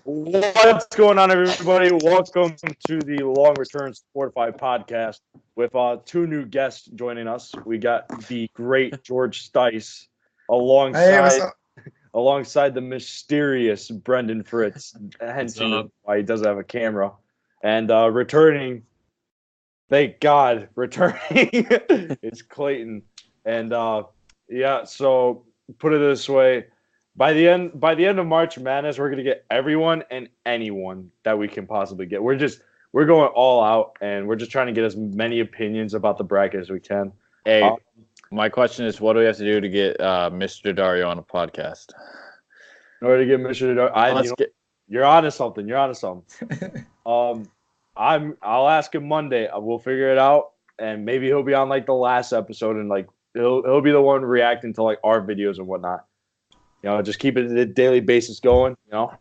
What's going on, everybody? Welcome to the Long Return Sportify podcast with two new guests joining us. We got the great George Stice alongside the mysterious Brendan Fritz, hence why he doesn't have a camera, and returning. Thank God, returning it's Clayton, and so put it this way. By the end of March Madness, we're gonna get everyone and anyone that we can possibly get. We're going all out, and we're just trying to get as many opinions about the bracket as we can. Hey, my question is, what do we have to do to get Mr. Dario on a podcast? In order to get Mr. Dario, you're onto something. You're onto something. I'll ask him Monday. We'll figure it out, and maybe he'll be on like the last episode, and like he'll be the one reacting to like our videos and whatnot. You know, just keep it at a daily basis going. You know,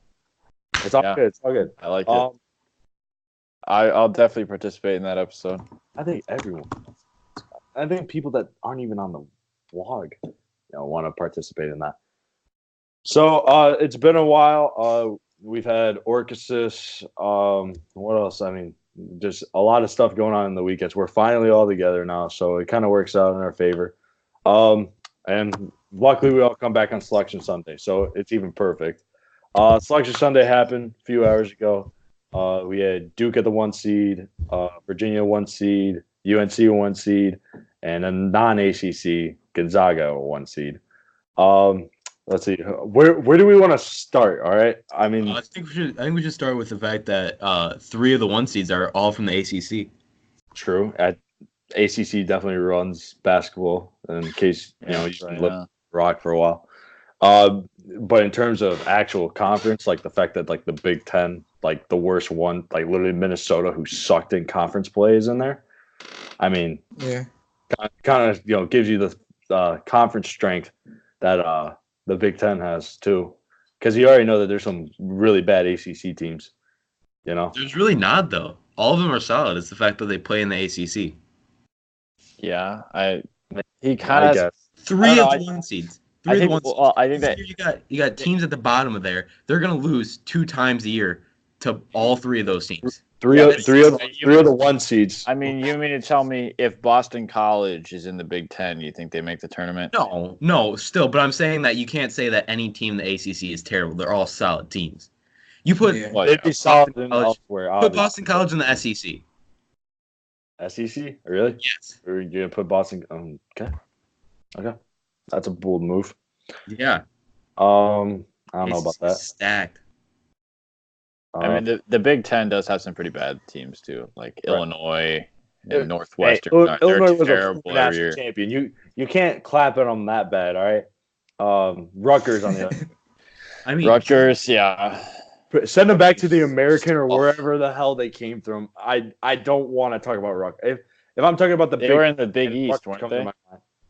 it's all good. It's all good. I like it. I'll definitely participate in that episode. I think everyone. I think people that aren't even on the vlog, want to participate in that. So it's been a while. We've had Orchesis. What else? I mean, just a lot of stuff going on in the weekends. We're finally all together now, so it kind of works out in our favor. And luckily, we all come back on Selection Sunday, so it's even perfect. Selection Sunday happened a few hours ago. We had Duke at the 1 seed, Virginia 1 seed, UNC 1 seed, and a non-ACC Gonzaga 1 seed. Let's see. Where do we want to start? All right. I mean, I think we should start with the fact that 3 of the 1 seeds are all from the ACC. True. ACC definitely runs basketball. In case you live rock for a while. But in terms of actual conference, like the fact that like the Big Ten, like the worst one, like literally Minnesota, who sucked in conference play, is in there. I mean, kind of gives you the conference strength that the Big Ten has too, because you already know that there's some really bad ACC teams. There's really not though. All of them are solid. It's the fact that they play in the ACC. Yeah, he kind of 3 of the 1 seeds. I think that you got teams at the bottom of there. They're gonna lose 2 times a year to all 3 of those teams. Three of the 1 seeds. I mean, you mean to tell me if Boston College is in the Big Ten, you think they make the tournament? No, still. But I'm saying that you can't say that any team in the ACC is terrible. They're all solid teams. You put they'd be solid elsewhere. Put Boston College in the SEC. SEC? Really? Yes. Or you're gonna put Boston? Okay. That's a bold move. Yeah. I don't know about that. Stacked. I mean, the Big Ten does have some pretty bad teams too, like Illinois and Northwestern. Illinois was a national champion. You can't clap at them that bad, all right? Rutgers on the other. I mean, Rutgers, yeah. Send them back to the American or wherever the hell they came from. I don't want to talk about Rutgers. If I'm talking about they were in the Big East, weren't they?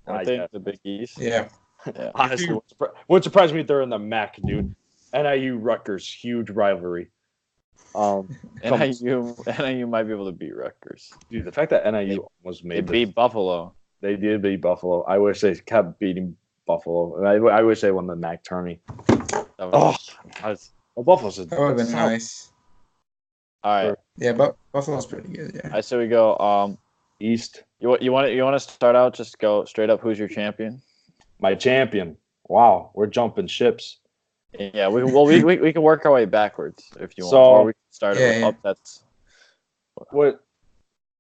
Weren't they the Big East? Yeah. Honestly, would surprise me if they're in the MAC, dude. NIU Rutgers, huge rivalry. NIU might be able to beat Rutgers. Dude, the fact that NIU was made they beat Buffalo. They did beat Buffalo. I wish they kept beating Buffalo. I wish they won the MAC tourney. Buffalo's that would have been nice. All right. Yeah, but Buffalo's pretty good. Yeah. I say we go East. You want to start out? Just go straight up. Who's your champion? My champion. Wow, we're jumping ships. Yeah, we can work our way backwards if you want. Or we can start with upsets. What?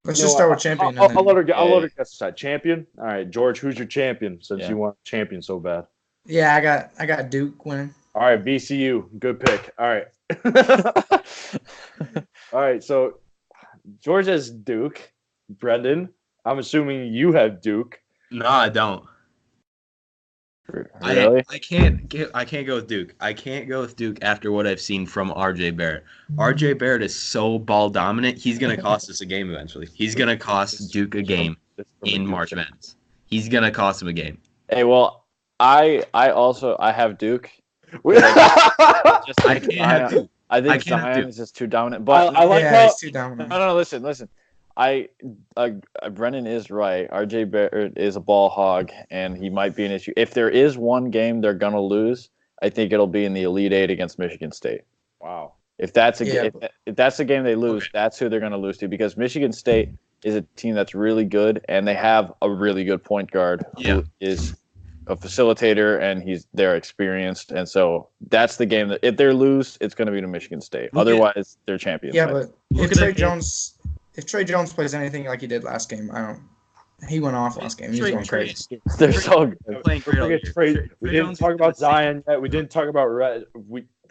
Let's just start with champion. I'll let her guess aside. Champion. All right, George. Who's your champion? Since you want champion so bad. Yeah, I got Duke winning. All right, VCU. Good pick. All right. All right. So George has Duke. Brendan, I'm assuming you have Duke. No, I don't. Really? I can't go with Duke. I can't go with Duke after what I've seen from RJ Barrett. RJ Barrett is so ball dominant. He's gonna cost us a game eventually. He's gonna cost Duke a game in March Madness. He's gonna cost him a game. Hey, well, I have Duke. I can't have Duke. I think Zion is just too dominant. But I like how he's too dominant. No, listen. Brennan is right. RJ Barrett is a ball hog, and he might be an issue. If there is one game they're gonna lose, I think it'll be in the Elite Eight against Michigan State. Wow. If that's Yeah. if that's the game they lose, that's who they're going to lose to, because Michigan State is a team that's really good, and they have a really good point guard who is a facilitator, and they're experienced, and so that's the game that if they lose, it's going to be to Michigan State. Otherwise, they're champions. Yeah, but if Trey Jones plays anything like he did last game, he went off last game. He's going crazy. They're so good. Playing great. We didn't talk about Zion yet. We didn't talk about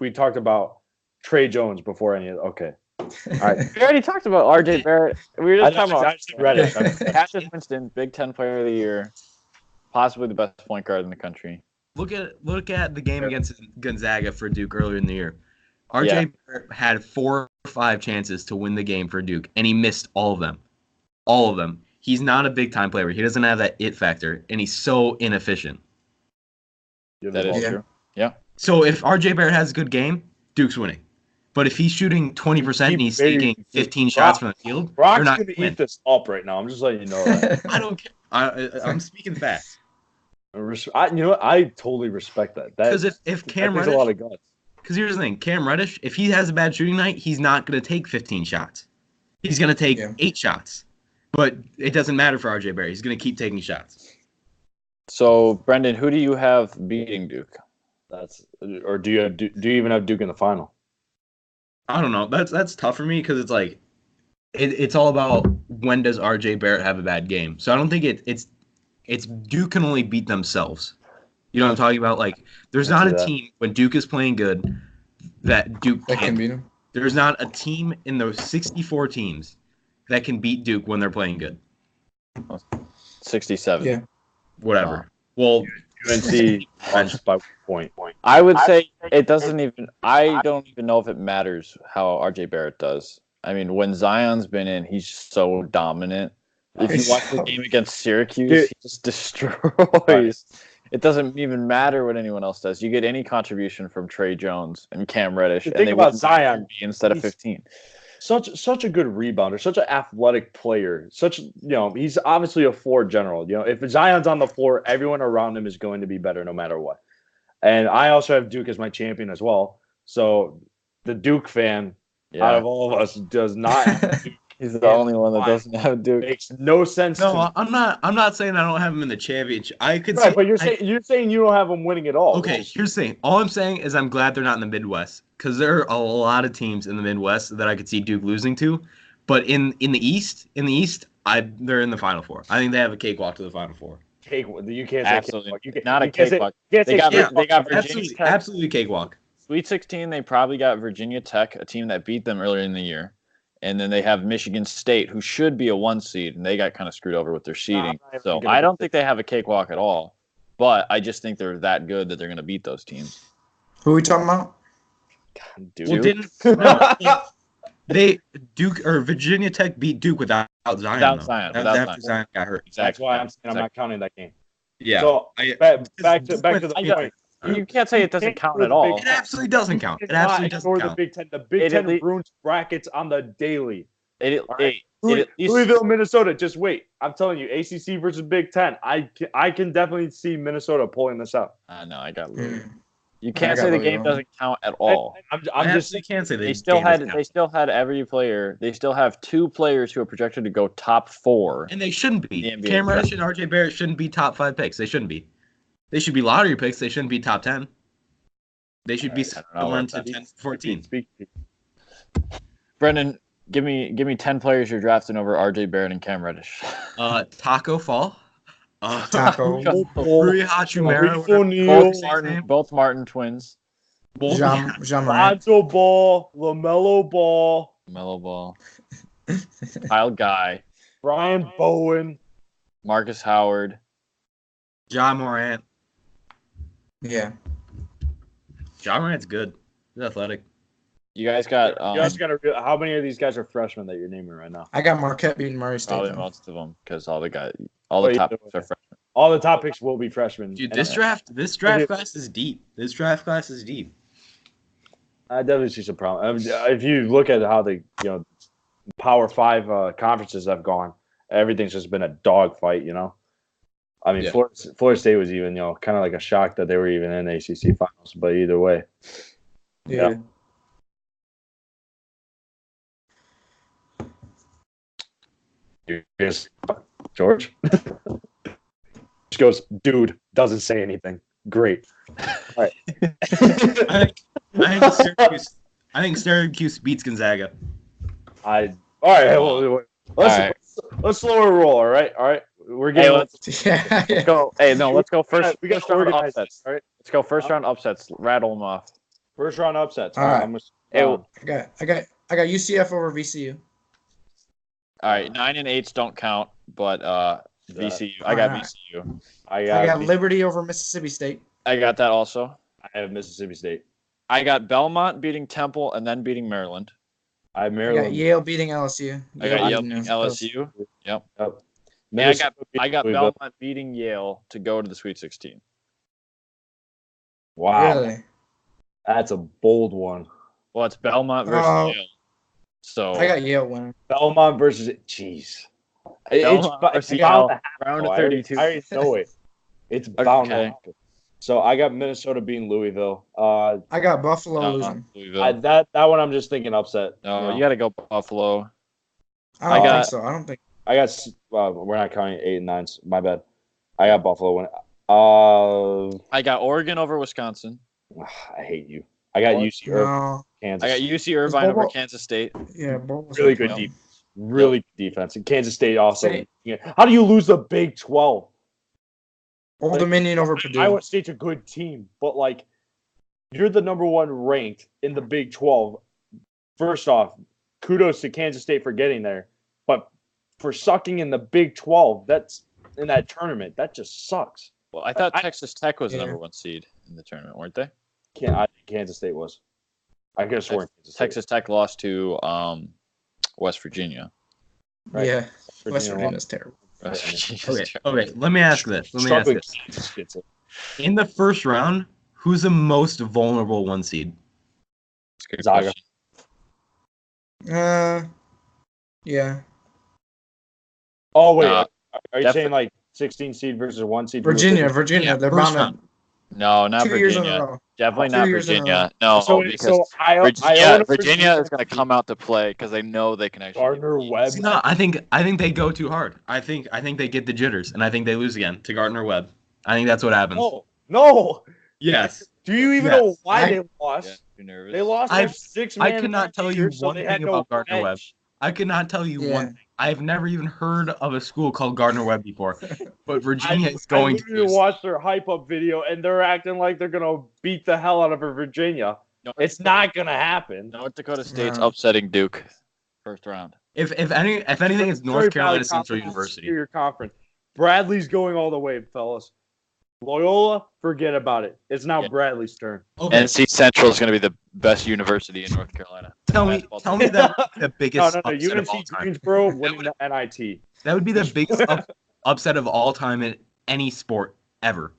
we talked about Trey Jones before any of it. Okay. All right. We already talked about RJ Barrett. We were just talking about Reddit. Cassius Winston, Big Ten Player of the Year, possibly the best point guard in the country. Look at the game against Gonzaga for Duke earlier in the year. RJ Barrett had 4 or 5 chances to win the game for Duke, and he missed all of them. All of them. He's not a big-time player. He doesn't have that it factor, and he's so inefficient. That is true. Yeah. So if RJ Barrett has a good game, Duke's winning. But if he's shooting 20% and he's taking 15 shots from the field, Brock's going to eat this up right now. I'm just letting you know that. I don't care. I'm speaking facts. You know what? I totally respect that. Because if Cam Reddish, a lot of guts. Because here's the thing, Cam Reddish, if he has a bad shooting night, he's not going to take 15 shots. He's going to take 8 shots. But it doesn't matter for RJ Barrett. He's going to keep taking shots. So, Brendan, who do you have beating Duke? Do you even have Duke in the final? I don't know. That's tough for me because it's like it's all about when does RJ Barrett have a bad game. So I don't think it's Duke can only beat themselves. You know what I'm talking about? Like there's not a team when Duke is playing good that Duke can beat them. There's not a team in those 64 teams that can beat Duke when they're playing good. 67. Yeah. Whatever. Well, UNC wins by point. I would say it doesn't even. I don't even know if it matters how RJ Barrett does. I mean, when Zion's been in, he's so dominant. If you watch the game against Syracuse, he just destroys. It doesn't even matter what anyone else does. You get any contribution from Trey Jones and Cam Reddish, and think about Zion instead of 15. Such a good rebounder, such an athletic player. He's obviously a floor general. If Zion's on the floor, everyone around him is going to be better no matter what. And I also have Duke as my champion as well. So the Duke fan out of all of us does not have Duke. He's the only one that doesn't have Duke. Makes no sense. No, I'm not saying I don't have him in the championship. I could right, but you're saying you don't have him winning at all. Okay, here's the thing. All I'm saying is I'm glad they're not in the Midwest because there are a lot of teams in the Midwest that I could see Duke losing to. But in the East, they're in the Final Four. I think they have a cakewalk to the Final Four. You can't say absolutely cakewalk. Not a cakewalk. They got Virginia Tech. Absolutely cakewalk. Sweet 16. They probably got Virginia Tech, a team that beat them earlier in the year. And then they have Michigan State, who should be a 1 seed, and they got kind of screwed over with their seeding. So I don't think they have a cakewalk at all. But I just think they're that good that they're going to beat those teams. Who are we talking about? Duke. Duke or Virginia Tech beat Duke without Zion. After Zion got hurt. Exactly. That's why I'm saying I'm not counting that game. Yeah. So back to the point. You can't say it doesn't count at all. It absolutely doesn't count. It absolutely doesn't count. The Big Ten. The Big Ten ruins brackets on the daily. Louisville, Minnesota. Just wait. I'm telling you, ACC versus Big Ten. I can definitely see Minnesota pulling this out. No, I got Louisville. You can't say the game doesn't count at all. I'm just can't say they still had every player. They still have 2 players who are projected to go top 4, and they shouldn't be. Cam Reddish and RJ Barrett shouldn't be top 5 picks. They shouldn't be. They should be lottery picks. They shouldn't be top 10. They should be somewhere into 10, 14. Brendan, give me 10 players you're drafting over RJ Barrett and Cam Reddish. Taco Fall. Taco. Rui Hachimura. Both Martin twins. Jean Lonzo Ball. LaMelo Ball. Kyle Guy. Brian Bowen. Marcus Howard. John Morant. Yeah. John Morant's good. He's athletic. You guys got. How many of these guys are freshmen that you're naming right now? I got Marquette beating Murray State. Probably most of them because all the top picks are freshmen. All the top picks will be freshmen. Dude, this draft class is deep. I definitely see some problem. If you look at how the Power 5 conferences have gone, everything's just been a dogfight. I mean, Florida State was even, kind of like a shock that they were even in the ACC finals. But either way, yeah. George. Just goes, dude, doesn't say anything. Great. All right. I think Syracuse beats Gonzaga. All right. Let's lower roll. All right. We're getting. Let's go. Hey, no, let's go first. We got round organized. upsets. All right. Let's go first round upsets. Rattle them off. First round upsets. All right. I got UCF over VCU. All right, 9 and 8s don't count, but VCU. I got VCU. I got Liberty over Mississippi State. I got that also. I have Mississippi State. I got Belmont beating Temple and then beating Maryland. I got Yale beating LSU. I got Yale beating LSU. Yep. I got Belmont beating Yale to go to the Sweet 16. Wow. Really? That's a bold one. Well, it's Belmont versus Yale. So I got Yale winning. Belmont versus jeez. It's bound to round of 32. I already know it. It's bound to happen. So I got Minnesota beating Louisville. I got Buffalo losing. That one I'm just thinking upset. No, you got to go Buffalo. I don't think so. I don't think. I got. We're not counting 8 and 9s. My bad. I got Buffalo winning. I got Oregon over Wisconsin. I hate you. I got UC Irvine, Kansas. I got UC Irvine over Kansas State. Yeah, really good defense. Really good defense. And Kansas State also. How do you lose the Big 12? Old Dominion over Purdue. Iowa State's a good team, but like, you're the number 1 ranked in the Big 12. First off, kudos to Kansas State for getting there, but for sucking in the Big 12, that's in that tournament, that just sucks. Well, I thought Texas Tech was the number 1 seed in the tournament, weren't they? I think Kansas State was. I could have sworn Texas Tech lost to West Virginia. Right? Yeah, West Virginia's terrible. Okay. Let me ask this. In the first round, who's the most vulnerable 1 seed? Zaga. Yeah. Oh wait, are you saying like 16 seed versus 1 seed? Virginia. They're bound to. No, not 2 years in a Virginia. row. Definitely not Virginia. No, because Virginia is going to come out to play because they know they can actually. Gardner Webb. No, I think they go too hard. I think they get the jitters, and I think they lose again to Gardner Webb. I think that's what happens. No. Yes. Do you even know why they lost? Yeah, they lost. I could not tell you one thing about Gardner Webb. I could not tell you one thing. I've never even heard of a school called Gardner Webb before, but Virginia is going to lose. Watch their hype up video, and they're acting like they're gonna beat the hell out of Virginia. No, it's not gonna happen. North Dakota State's upsetting Duke, first round. If anything, it's North Carolina Central University. Your conference. Bradley's going all the way, fellas. Loyola, forget about it. It's now Bradley's turn. Okay. NC Central is going to be the best university in North Carolina. Tell me that the biggest upset UNC of all time. Greensboro winning the NIT. That would be the biggest upset of all time in any sport ever.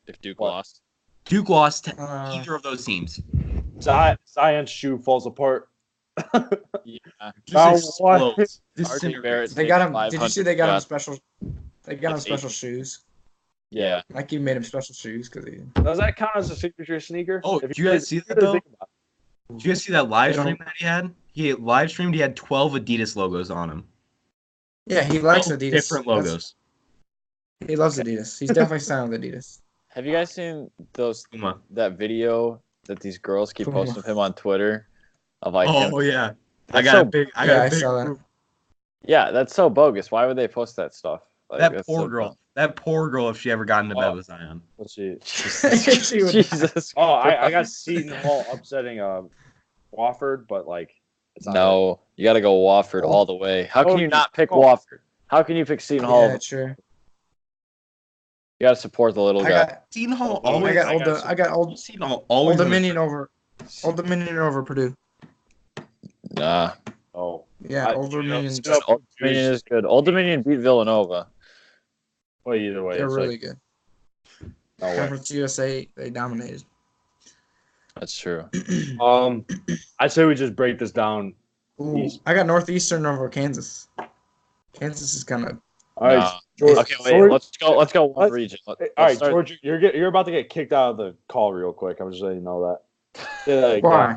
If Duke lost. Duke lost to either of those teams. Zion's shoe falls apart. Yeah. Just explodes. They got him. Did you see they got him special? They got him special shoes. Yeah. Like you made him special shoes because he. Does that count as a signature sneaker? Oh, did you guys see that though? Did you guys see that live stream that he had? He live streamed. He had 12 Adidas logos on him. Yeah, he likes Adidas. Different logos. He loves Adidas. He's definitely signed with Adidas. Have you guys seen that video that these girls keep posting of him on Twitter? Of like yeah. I got a big group. Yeah, that's so bogus. Why would they post that stuff? Like, that poor girl. That poor girl, if she ever got into bed with Zion. Jesus. Oh, I got Seton Hall upsetting Wofford, but like it's not you got to go Wofford all the way. How can you not pick Wofford? How can you pick Seton Hall? Yeah, sure. You got to support the little guy. Seton Hall. I got Old Seton Hall. Old Dominion over. Old Dominion over Purdue. Nah. Oh. Yeah, Old Dominion. Old Dominion is good. Old Dominion beat Villanova. Well, either way, they're really good. No Conference USA, they dominated. That's true. I say we just break this down. Ooh, I got Northeastern over Kansas. Kansas is kind of. All right, George. Okay, wait. Let's go one region. All right, George, you're about to get kicked out of the call real quick. I'm just letting you know that. Why?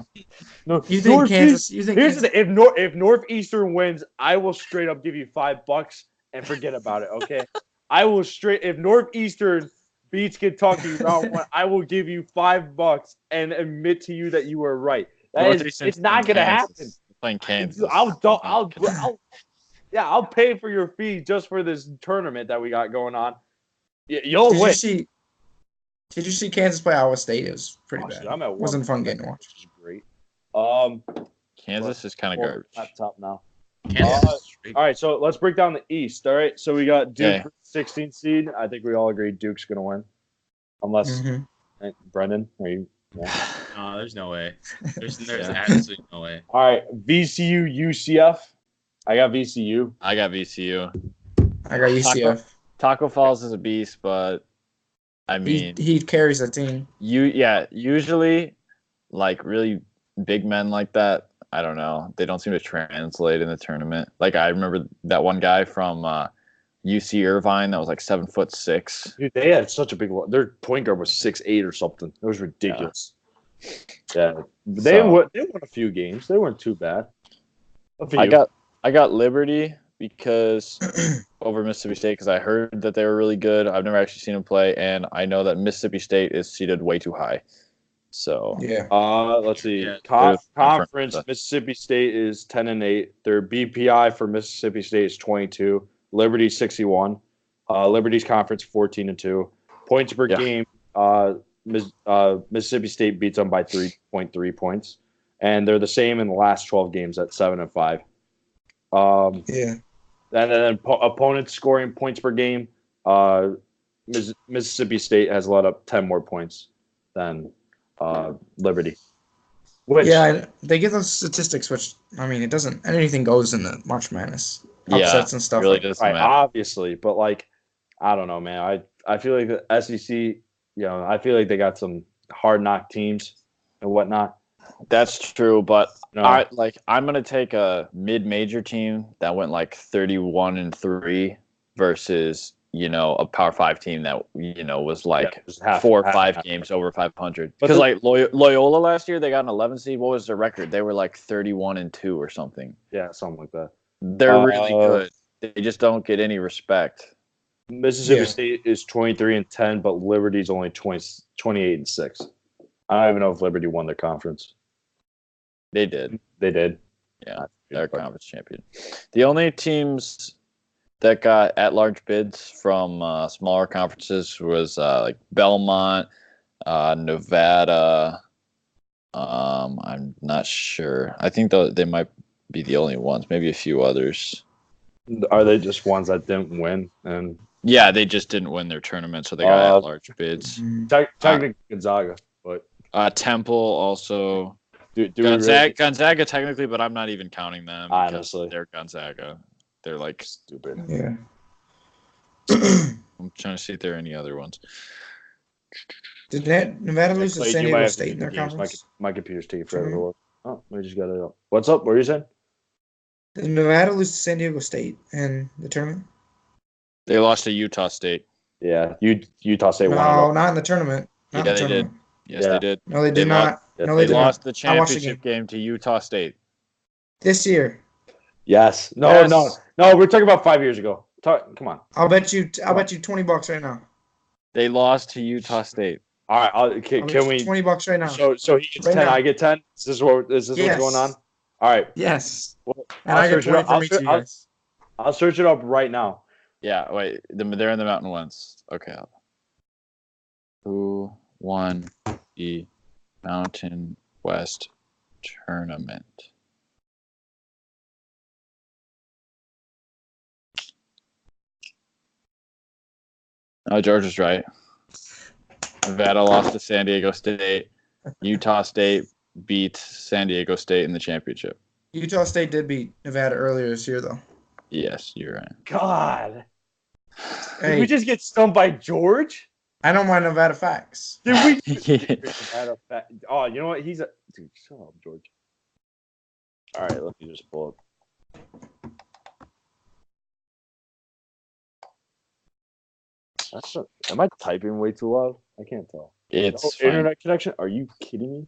No, You think Kansas? You think Here's Kansas, the thing, if Northeastern wins, I will straight up give you $5 and forget about it. Okay, I will if Northeastern beats Kentucky round 1, I will give you $5 and admit to you that you were right. It's not gonna happen. Playing Kansas. I'll pay for your fee just for this tournament that we got going on. You'll win. Did you see Kansas play Iowa State? It was pretty bad. I'm at It wasn't a fun game to watch. Which is great. Kansas is kind of garbage. Laptop now. Kansas. All right, so let's break down the East. All right, so we got Duke, 16th seed. I think we all agree Duke's gonna win, unless Brendan, are you? Yeah. No, there's no way. There's absolutely no way. All right, VCU, UCF. I got VCU. I got VCU. I got UCF. Taco Falls is a beast, but I mean, he carries the team. Usually, like really big men like that, I don't know. They don't seem to translate in the tournament. Like I remember that one guy from UC Irvine that was like 7'6". Dude, they had such a big one. Their point guard was 6'8" or something. It was ridiculous. Yeah, they won a few games. They weren't too bad. I got Liberty because over Mississippi State because I heard that they were really good. I've never actually seen them play, and I know that Mississippi State is seated way too high. So yeah. Let's see. Conference Mississippi State is 10-8. Their BPI for Mississippi State is 22. Liberty 61. Liberty's conference 14-2. Points per game. Mississippi State beats them by 3.3 points, and they're the same in the last 12 games at 7-5. And then opponents scoring points per game. Mississippi State has let up 10 more points than Liberty. They give those statistics, which I mean, it doesn't. Anything goes in the March Madness upsets and stuff. Really doesn't matter. Obviously, but like, I don't know, man. I feel like the SEC. I feel like they got some hard knock teams and whatnot. That's true, but I'm gonna take a mid-major team that went like 31-3 versus a Power 5 team that was like 4 or 5 games over 500. Because like Loyola last year, they got an 11 seed. What was their record? They were like 31-2 or something. Yeah, something like that. They're really good. They just don't get any respect. Mississippi State is 23-10, but Liberty's only 28-6. I don't even know if Liberty won their conference. They did. Yeah, they're conference champion. The only teams that got at-large bids from smaller conferences was like Belmont, Nevada. I'm not sure. I think they might be the only ones. Maybe a few others. Are they just ones that didn't win? And yeah, they just didn't win their tournament, so they got at-large bids. Technically Gonzaga, but Temple also. Gonzaga technically, but I'm not even counting them. Honestly, they're Gonzaga. They're like stupid. Yeah. I'm trying to see if there are any other ones. Did Nevada lose to San Diego State in their conference? My computer's taking forever to look. Oh, I just got it up. What's up? What are you saying? Did Nevada lose to San Diego State in the tournament? They lost to Utah State. Yeah, Utah State won. No, not in the tournament. Not they did. Yes, they did. No, they did not. No, they lost the championship game to Utah State. This year. Yes. No. We're talking about 5 years ago. Come on. I'll bet you $20 right now. They lost to Utah State. All right. Can we $20 right now? So he gets 10. Now. I get 10. Is this what's going on? All right. Yes. Well, and I get 20 from each of you guys. I'll search it up right now. Yeah. Wait. They're in the Mountain West. Okay. Who won the Mountain West tournament? Oh, George was right. Nevada lost to San Diego State. Utah State beat San Diego State in the championship. Utah State did beat Nevada earlier this year, though. Yes, you're right. God. Hey, did we just get stumped by George? I know my Nevada facts. Did we? Nevada oh, you know what? Dude, shut up, George. All right, let me just pull up. Am I typing way too loud? I can't tell. It's internet connection? Are you kidding me?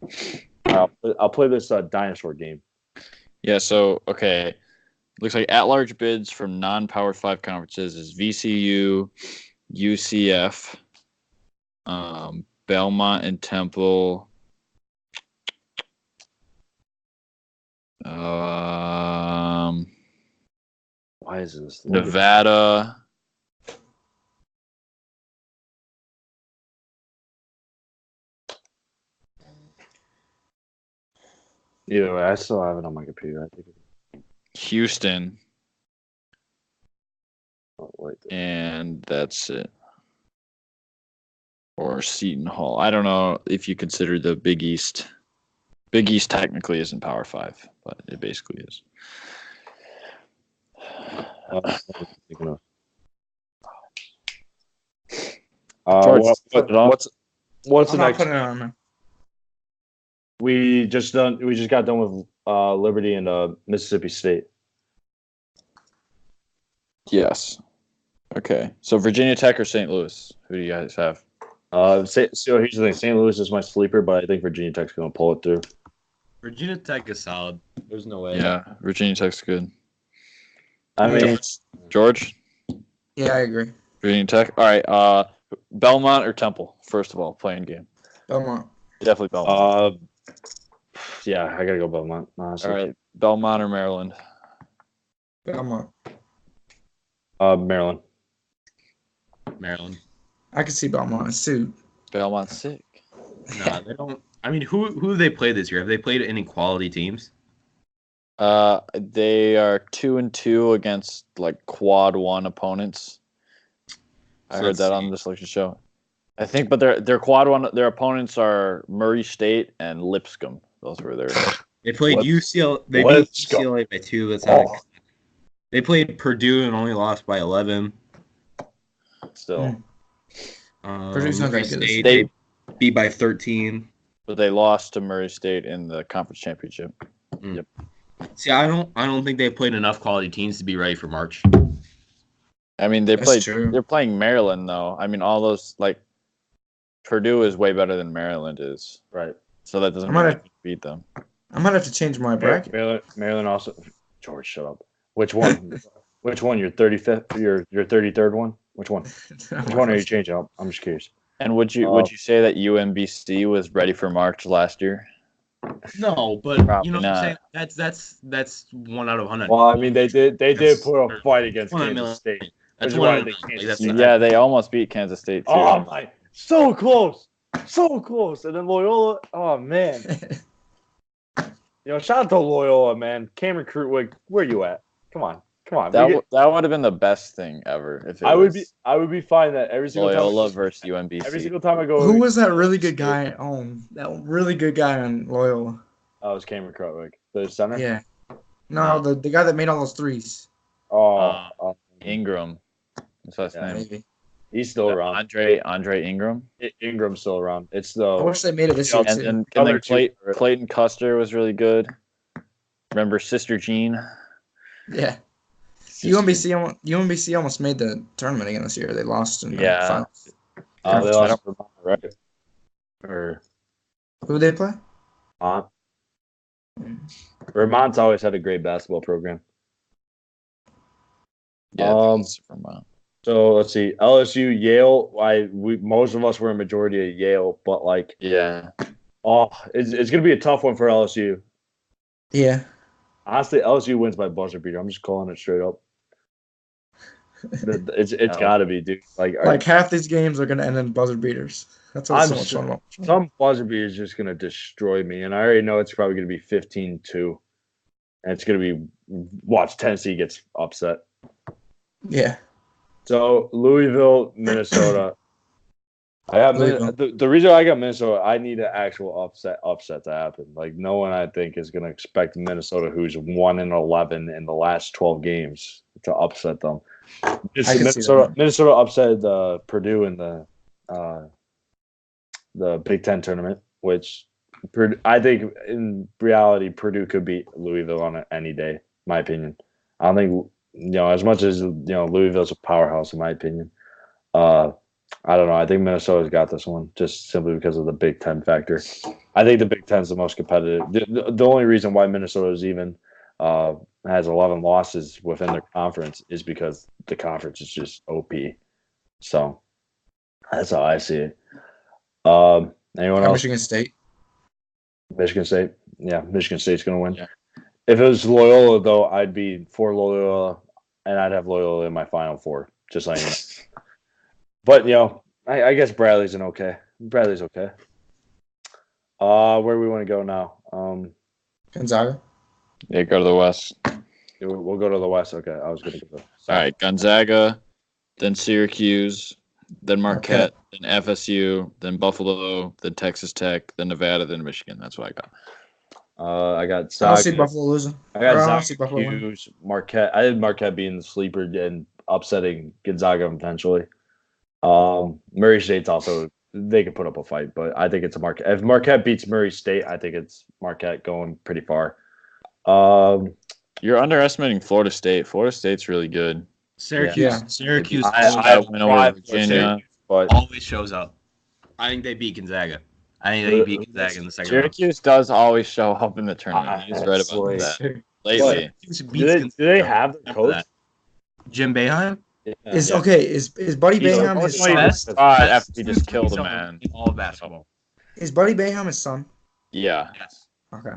I'll play this dinosaur game. Yeah. So okay, looks like at-large bids from non-Power 5 conferences is VCU, UCF, Belmont and Temple. Why is this? Nevada. Either way, I still have it on my computer. I think. Houston. Oh, wait. And that's it. Or Seton Hall. I don't know if you consider the Big East. Big East technically isn't Power 5, but it basically is. What's the I'm not next? putting it on, man. We just got done with Liberty and Mississippi State. Yes. Okay. So Virginia Tech or St. Louis? Who do you guys have? So here's the thing: St. Louis is my sleeper, but I think Virginia Tech's going to pull it through. Virginia Tech is solid. There's no way. Yeah, Virginia Tech's good. I mean, George? Yeah, I agree. Virginia Tech. All right. Belmont or Temple? First of all, playing game. Belmont. Definitely Belmont. Yeah, I gotta go Belmont. Honestly. All right. Belmont or Maryland? Belmont. Maryland. Maryland. I could see Belmont. It's too. Belmont's sick. Nah, they don't. I mean, who have they played this year? Have they played any quality teams? They are 2-2 against like quad 1 opponents. I heard that on the selection show. I think, but their quad 1. Their opponents are Murray State and Lipscomb. Those were their. They played UCLA. They beat UCLA by 2. That's not. They played Purdue and only lost by 11. Still. Purdue's not that good. They beat by 13. But they lost to Murray State in the conference championship. Yep. See, I don't think they played enough quality teams to be ready for March. I mean, True. They're playing Maryland though. I mean, all those like Purdue is way better than Maryland is. Right. So that doesn't mean beat them. I might have to change my bracket. Maryland also. George, shut up. Which one? Which one? Your 35th? Your 33rd one? Which one? Which one are you changing? I'm just curious. And would you say that UMBC was ready for March last year? No, but Probably you know not. what I'm saying? That's 1 out of 100. Well, I mean, they did put a fight against Kansas State. That's Which one why of they the- Kansas that's State. not- Yeah, they almost beat Kansas State too. Oh my, so close, and then Loyola. Oh man, shout out to Loyola, man. Cameron Krutwig, where you at? Come on. That would have been the best thing ever if it I was would be fine that every single Loyola time versus UMBC. Every single time I go. Who was that really good guy? That really good guy on Loyola. Oh, it was Cameron Krutwig, the center. Yeah. No, the guy that made all those threes. Ingram. That's his name. Maybe. He's still around. Andre Ingram. Ingram's still around. It's I wish they made it this year too. And then Clayton Custer was really good. Remember Sister Jean? Yeah. UMBC almost made the tournament again this year. They lost in the finals. They lost to Vermont, right? Or who did they play? Vermont's always had a great basketball program. Yeah. Vermont. So let's see, LSU, Yale. Most of us were a majority of Yale, but it's gonna be a tough one for LSU. Yeah. Honestly, LSU wins by buzzer beater. I'm just calling it straight up. It's gotta be, dude. Like half these games are gonna end in buzzer beaters. That's what's so much fun about. Some buzzer beater is just gonna destroy me, and I already know it's probably gonna be 15-2, and it's gonna be watch Tennessee gets upset. Yeah. So Louisville, Minnesota. I got the reason I got Minnesota. I need an actual upset to happen. Like no one, I think, is going to expect Minnesota, who's 1-11 in the last 12 games, to upset them. Minnesota upset Purdue in the Big Ten tournament, which I think in reality Purdue could beat Louisville on any day. My opinion. I don't think as much as Louisville's a powerhouse in my opinion. I don't know. I think Minnesota's got this one just simply because of the Big Ten factor. I think the Big Ten's the most competitive. The only reason why Minnesota is even has 11 losses within their conference is because the conference is just OP. So that's how I see it. Anyone else? Michigan State. Michigan State. Yeah, Michigan State's going to win. Yeah. If it was Loyola, though, I'd be for Loyola, and I'd have Loyola in my Final Four, just like you know. But, I guess Bradley's okay. Bradley's okay. Where do we want to go now? Gonzaga. Yeah, go to the West. We'll go to the West. Okay, I was going to go. All right, Gonzaga, then Syracuse, then Marquette, then FSU, then Buffalo, then Texas Tech, then Nevada, then Michigan. That's what I got. I got I don't see Buffalo losing. I got I don't see Buffalo winning. Syracuse, Marquette. I had Marquette being the sleeper and upsetting Gonzaga eventually. Murray State's also, they could put up a fight, but I think it's a Marquette. If Marquette beats Murray State, I think it's Marquette going pretty far. You're underestimating Florida State. Florida State's really good. Syracuse. Yeah. Syracuse I went over Virginia, but always shows up. I think they beat Gonzaga. I think they beat Gonzaga in the second round. Syracuse does always show up in the tournament. He's right about that lately. do they have the coach? Jim Boeheim? Is Buddy Boeheim his son? best. After he just killed a man. In all of basketball. Is Buddy Boeheim his son? Yeah. Yes. Okay.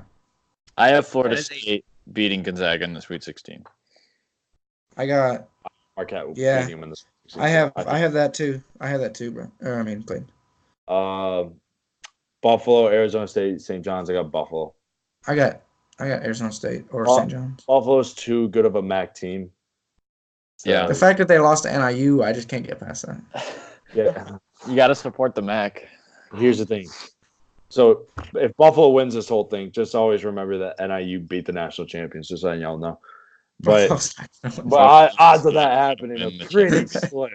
I have Florida That is State beating Gonzaga in the Sweet 16. I got. Marquette will Yeah. beat him in the I have that too. I have that too, bro. Clayton. Buffalo, Arizona State, St. John's. I got Buffalo. I got Arizona State or St. John's. Buffalo's too good of a MAC team. So, Yeah. The fact that they lost to NIU, I just can't get past that. Yeah. You got to support the MAC. Here's the thing. So if Buffalo wins this whole thing, just always remember that NIU beat the national champions, just so y'all know. But odds of that happening are pretty slim.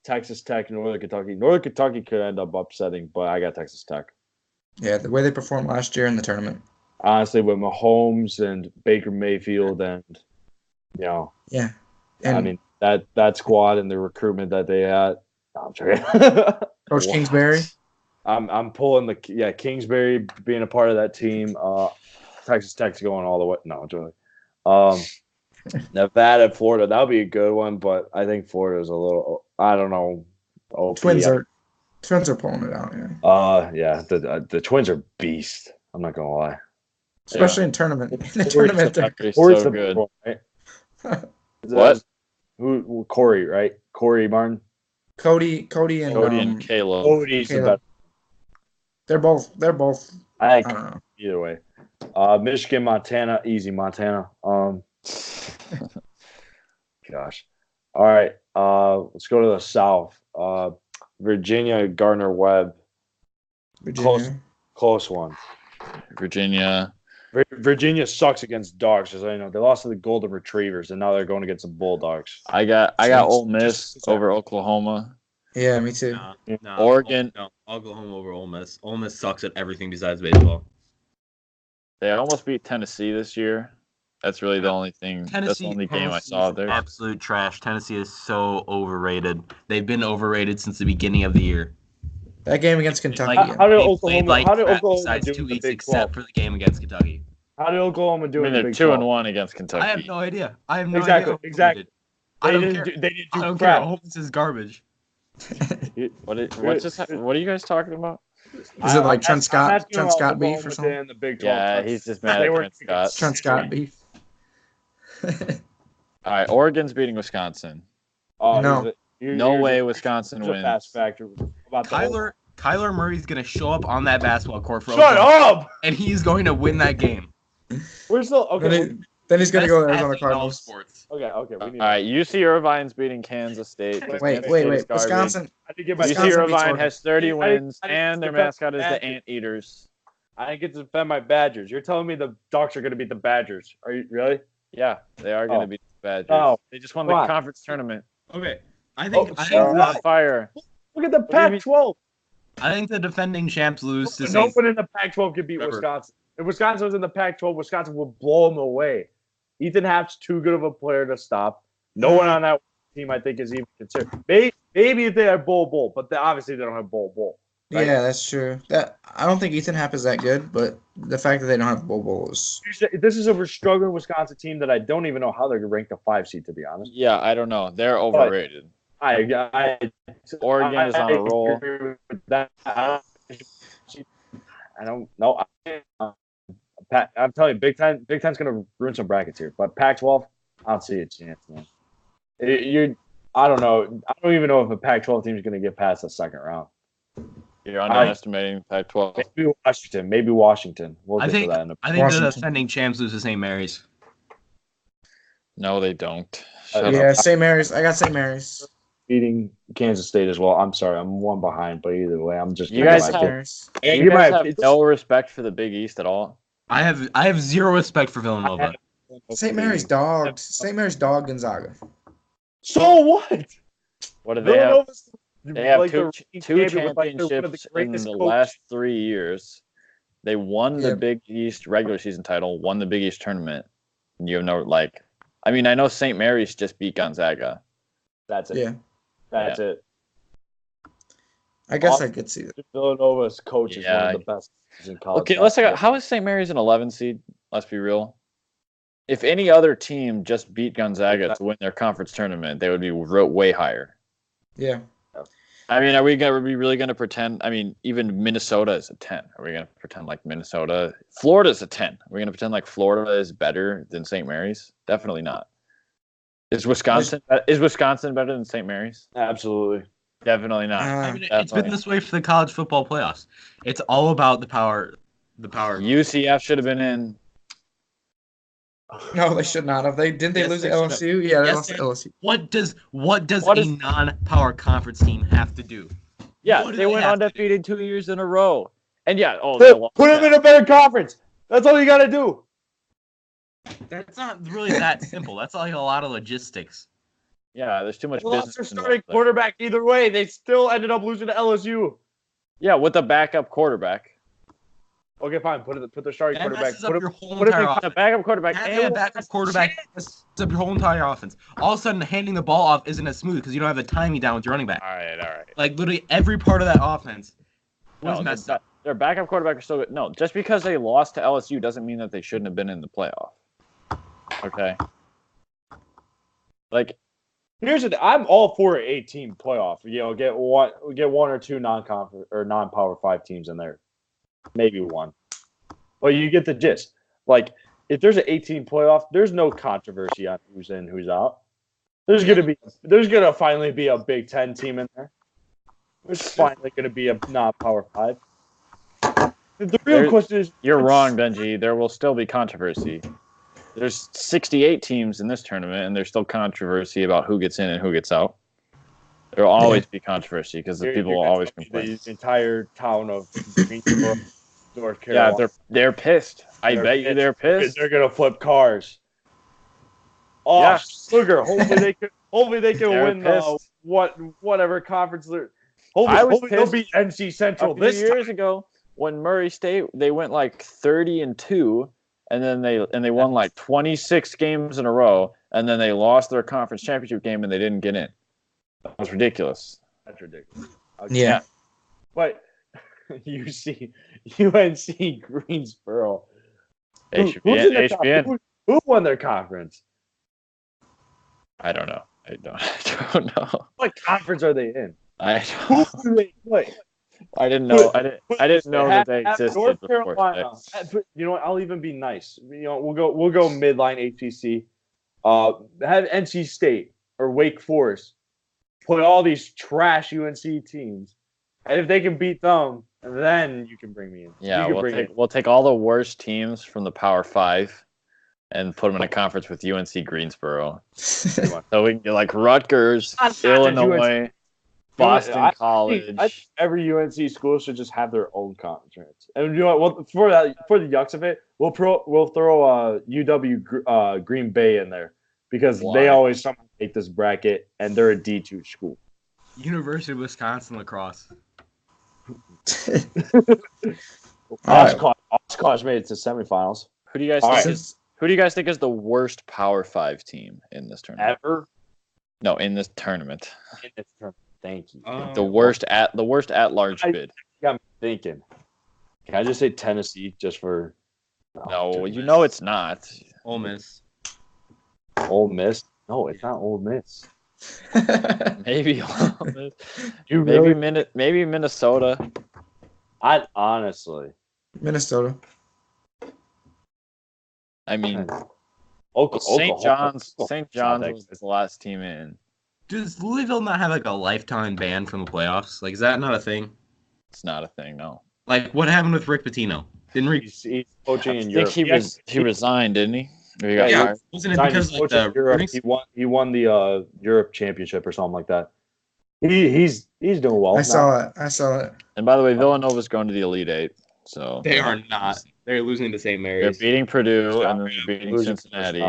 Texas Tech, Northern Kentucky. Northern Kentucky could end up upsetting, but I got Texas Tech. Yeah, the way they performed last year in the tournament. Honestly, with Mahomes and Baker Mayfield and, Yeah. I And mean, that squad and the recruitment that they had. No, I'm sorry. Coach Kingsbury. I'm pulling Kingsbury being a part of that team. Texas Tech's going all the way. No, Joey. Nevada, Florida, that would be a good one, but I think Florida's a little. I don't know. Twins are pulling it out. Yeah. The Twins are beasts. I'm not gonna lie. Especially in tournament. In the tournament, Kentucky's Corey's so the good. best one, right? What? Who? Corey, right? Corey Martin. Cody and Cody and Caleb. Cody's the Caleb. best. They're both. I I think don't know. either way. Michigan, Montana, easy Montana. Gosh. All right. Let's go to the South. Virginia, Gardner Webb. Virginia. Close one. Virginia. Virginia sucks against dogs, as I know. They lost to the Golden Retrievers, and now they're going against the Bulldogs. I got Ole Miss over Oklahoma. Yeah, me too. No, Oregon. No, Oklahoma over Ole Miss. Ole Miss sucks at everything besides baseball. They almost beat Tennessee this year. That's really the only thing. That's the only game I saw there. Absolute trash. Tennessee is so overrated. They've been overrated since the beginning of the year. That game against Kentucky. How did They Oklahoma? played How did crap Oklahoma besides do 2 in the weeks, Big except 12? for the game against Kentucky. How did Oklahoma do I mean, in the they're Big 2-1 against Kentucky. I have no idea. I have no Exactly, idea. exactly. I They don't didn't care. do. They didn't do I don't care. crap. Ole Miss is garbage. What are you guys talking about? Is it like Trent I'm asking Scott about beef or Oklahoma something? in the Big 12. Yeah, he's just mad They at were- Trent Scott. Trent Scott beef. All right, Oregon's beating Wisconsin. Oh, No. No way Wisconsin There's a wins. fast factor about the Kyler Murray's gonna show up on that basketball court for Shut Oklahoma, up! and he's going to win that game. We're still okay. Then he's gonna go to Best Arizona athlete in all of Cardinals. sports. Okay. We need. All right, UC Irvine's beating Kansas State. Wait. Kansas State is garbage. Wisconsin. I did get my. UC Wisconsin beats Irvine Oregon. has 30 I wins, didn't and their defend mascot is the Badgers. Anteaters. I didn't get to defend my Badgers. You're telling me the Ducks are going to beat the Badgers? Are you really? Yeah, they are going to Oh. beat the Badgers. Oh. They just won the Why? conference tournament. Okay, I think They're What? on fire. Look at the do you mean? Pac-12. I think the defending champs lose to No St. one in the Pac-12 could beat Trevor. Wisconsin. If Wisconsin was in the Pac-12, Wisconsin would blow them away. Ethan Happ's too good of a player to stop. No one on that team I think is even considered. Maybe if they have Bowl, but obviously they don't have Bowl. Right? Yeah, that's true. I don't think Ethan Happ is that good, but the fact that they don't have Bowl is. This is a struggling Wisconsin team that I don't even know how they're ranked a 5 seed, to be honest. Yeah, I don't know. They're overrated. Oregon is on a roll. I don't know. I'm telling you, Big Ten's going to ruin some brackets here. But Pac-12, I don't see a chance, man. I don't know. I don't even know if a Pac-12 team is going to get past the second round. You're underestimating Pac-12. Maybe Washington. We'll get to that in I think the defending champs lose to St. Mary's. No, they don't. St. Mary's. I got St. Mary's. Beating Kansas State as well. I'm sorry, I'm one behind, but either way, I'm just. You guys have no respect for the Big East at all. I have zero respect for Villanova. St. Mary's dogged. St. Mary's dogged Gonzaga. So what? What do they have? They have two championships in the last 3 years. They won the Big East regular season title, won the Big East tournament. And you have no I mean, I know St. Mary's just beat Gonzaga. That's it. Yeah. That's it. I guess I could see that. Villanova's coach is one of the best in college. Okay, let's talk. How is St. Mary's an 11 seed? Let's be real. If any other team just beat Gonzaga to win their conference tournament, they would be way higher. Yeah. I mean, are we really going to pretend? I mean, even Minnesota is a 10. Are we going to pretend like Minnesota? Florida's a 10. Are we going to pretend like Florida is better than St. Mary's? Definitely not. Is Wisconsin better than St. Mary's? Absolutely. Definitely not. I mean, it's been this way for the college football playoffs. It's all about the power. UCF should have been in. No, they should not have. Didn't they lose to LSU? Yeah, they lost to LSU. What does a non-power conference team have to do? Yeah, they went undefeated 2 years in a row. And put them in a better conference. That's all you got to do. That's not really that simple. That's like a lot of logistics. Yeah, there's too much business. Lost their starting quarterback either way. They still ended up losing to LSU. Yeah, with a backup quarterback. Okay, fine. Put their starting quarterback. Put a backup quarterback. A backup quarterback messes up your whole entire offense. All of a sudden, handing the ball off isn't as smooth because you don't have the timing down with your running back. All right. Like literally every part of that offense was messed up. Their backup quarterback is still good. No, just because they lost to LSU doesn't mean that they shouldn't have been in the playoff. Okay. Like, here's the thing. I'm all for an 8-team playoff. Get one or two non-conference or non-power 5 teams in there, maybe one. But you get the gist. Like, if there's an 18 playoff, there's no controversy on who's in, who's out. There's gonna finally be a Big Ten team in there. There's finally gonna be a non-power 5. The real question is, you're wrong, Benji. There will still be controversy. There's 68 teams in this tournament, and there's still controversy about who gets in and who gets out. There will always be controversy because the people will always complain. The entire town of Greensboro, North Carolina. Yeah, they're pissed. I bet you they're pissed. They're gonna flip cars. Oh, yeah. Sugar. Hopefully they can win whatever conference they're. Hopefully they'll beat NC Central this years ago when Murray State they went like 30-2. And then they won like 26 games in a row, and then they lost their conference championship game, and they didn't get in. That was ridiculous. That's ridiculous. Yeah. But you see, UNC Greensboro. Who won their conference? I don't know. I don't know. What conference are they in? Who do they play? I didn't know. I didn't know that they existed North before. Carolina. You know what? I'll even be nice. We'll go midline ACC. Have NC State or Wake Forest play all these trash UNC teams, and if they can beat them, then you can bring me in. Yeah, we'll take all the worst teams from the Power 5 and put them in a conference with UNC Greensboro. So we can get like Rutgers, Illinois. Boston College. I think every UNC school should just have their own conference. And you know what? For the yucks of it, we'll throw UW Green Bay in there because they always somehow make this bracket, and they're a D2 school. University of Wisconsin lacrosse. Oshkosh made it to semifinals. Who do you guys think is the worst Power 5 team in this tournament? Ever? No, in this tournament. In this tournament. Thank you. The worst at large bid. Got me thinking. Can I just say Tennessee just for? No, you know it's not. Ole Miss. Ole Miss? No, it's not Ole Miss. Maybe Ole Miss. You maybe really? maybe Minnesota. I honestly. Minnesota. I mean, Oklahoma. St. John's was the last team in. Does Louisville not have like a lifetime ban from the playoffs? Like, is that not a thing? It's not a thing, no. Like, what happened with Rick Pitino? Didn't Rick? He's coaching in I Europe. think he resigned, didn't he? Or he got Yeah, fired? wasn't it because like the Europe, he won the Europe championship or something like that. He's doing well. I saw it. And by the way, Villanova's going to the Elite Eight. So they are not. They're losing to St. they're Mary's. beating Purdue and then they're beating Cincinnati.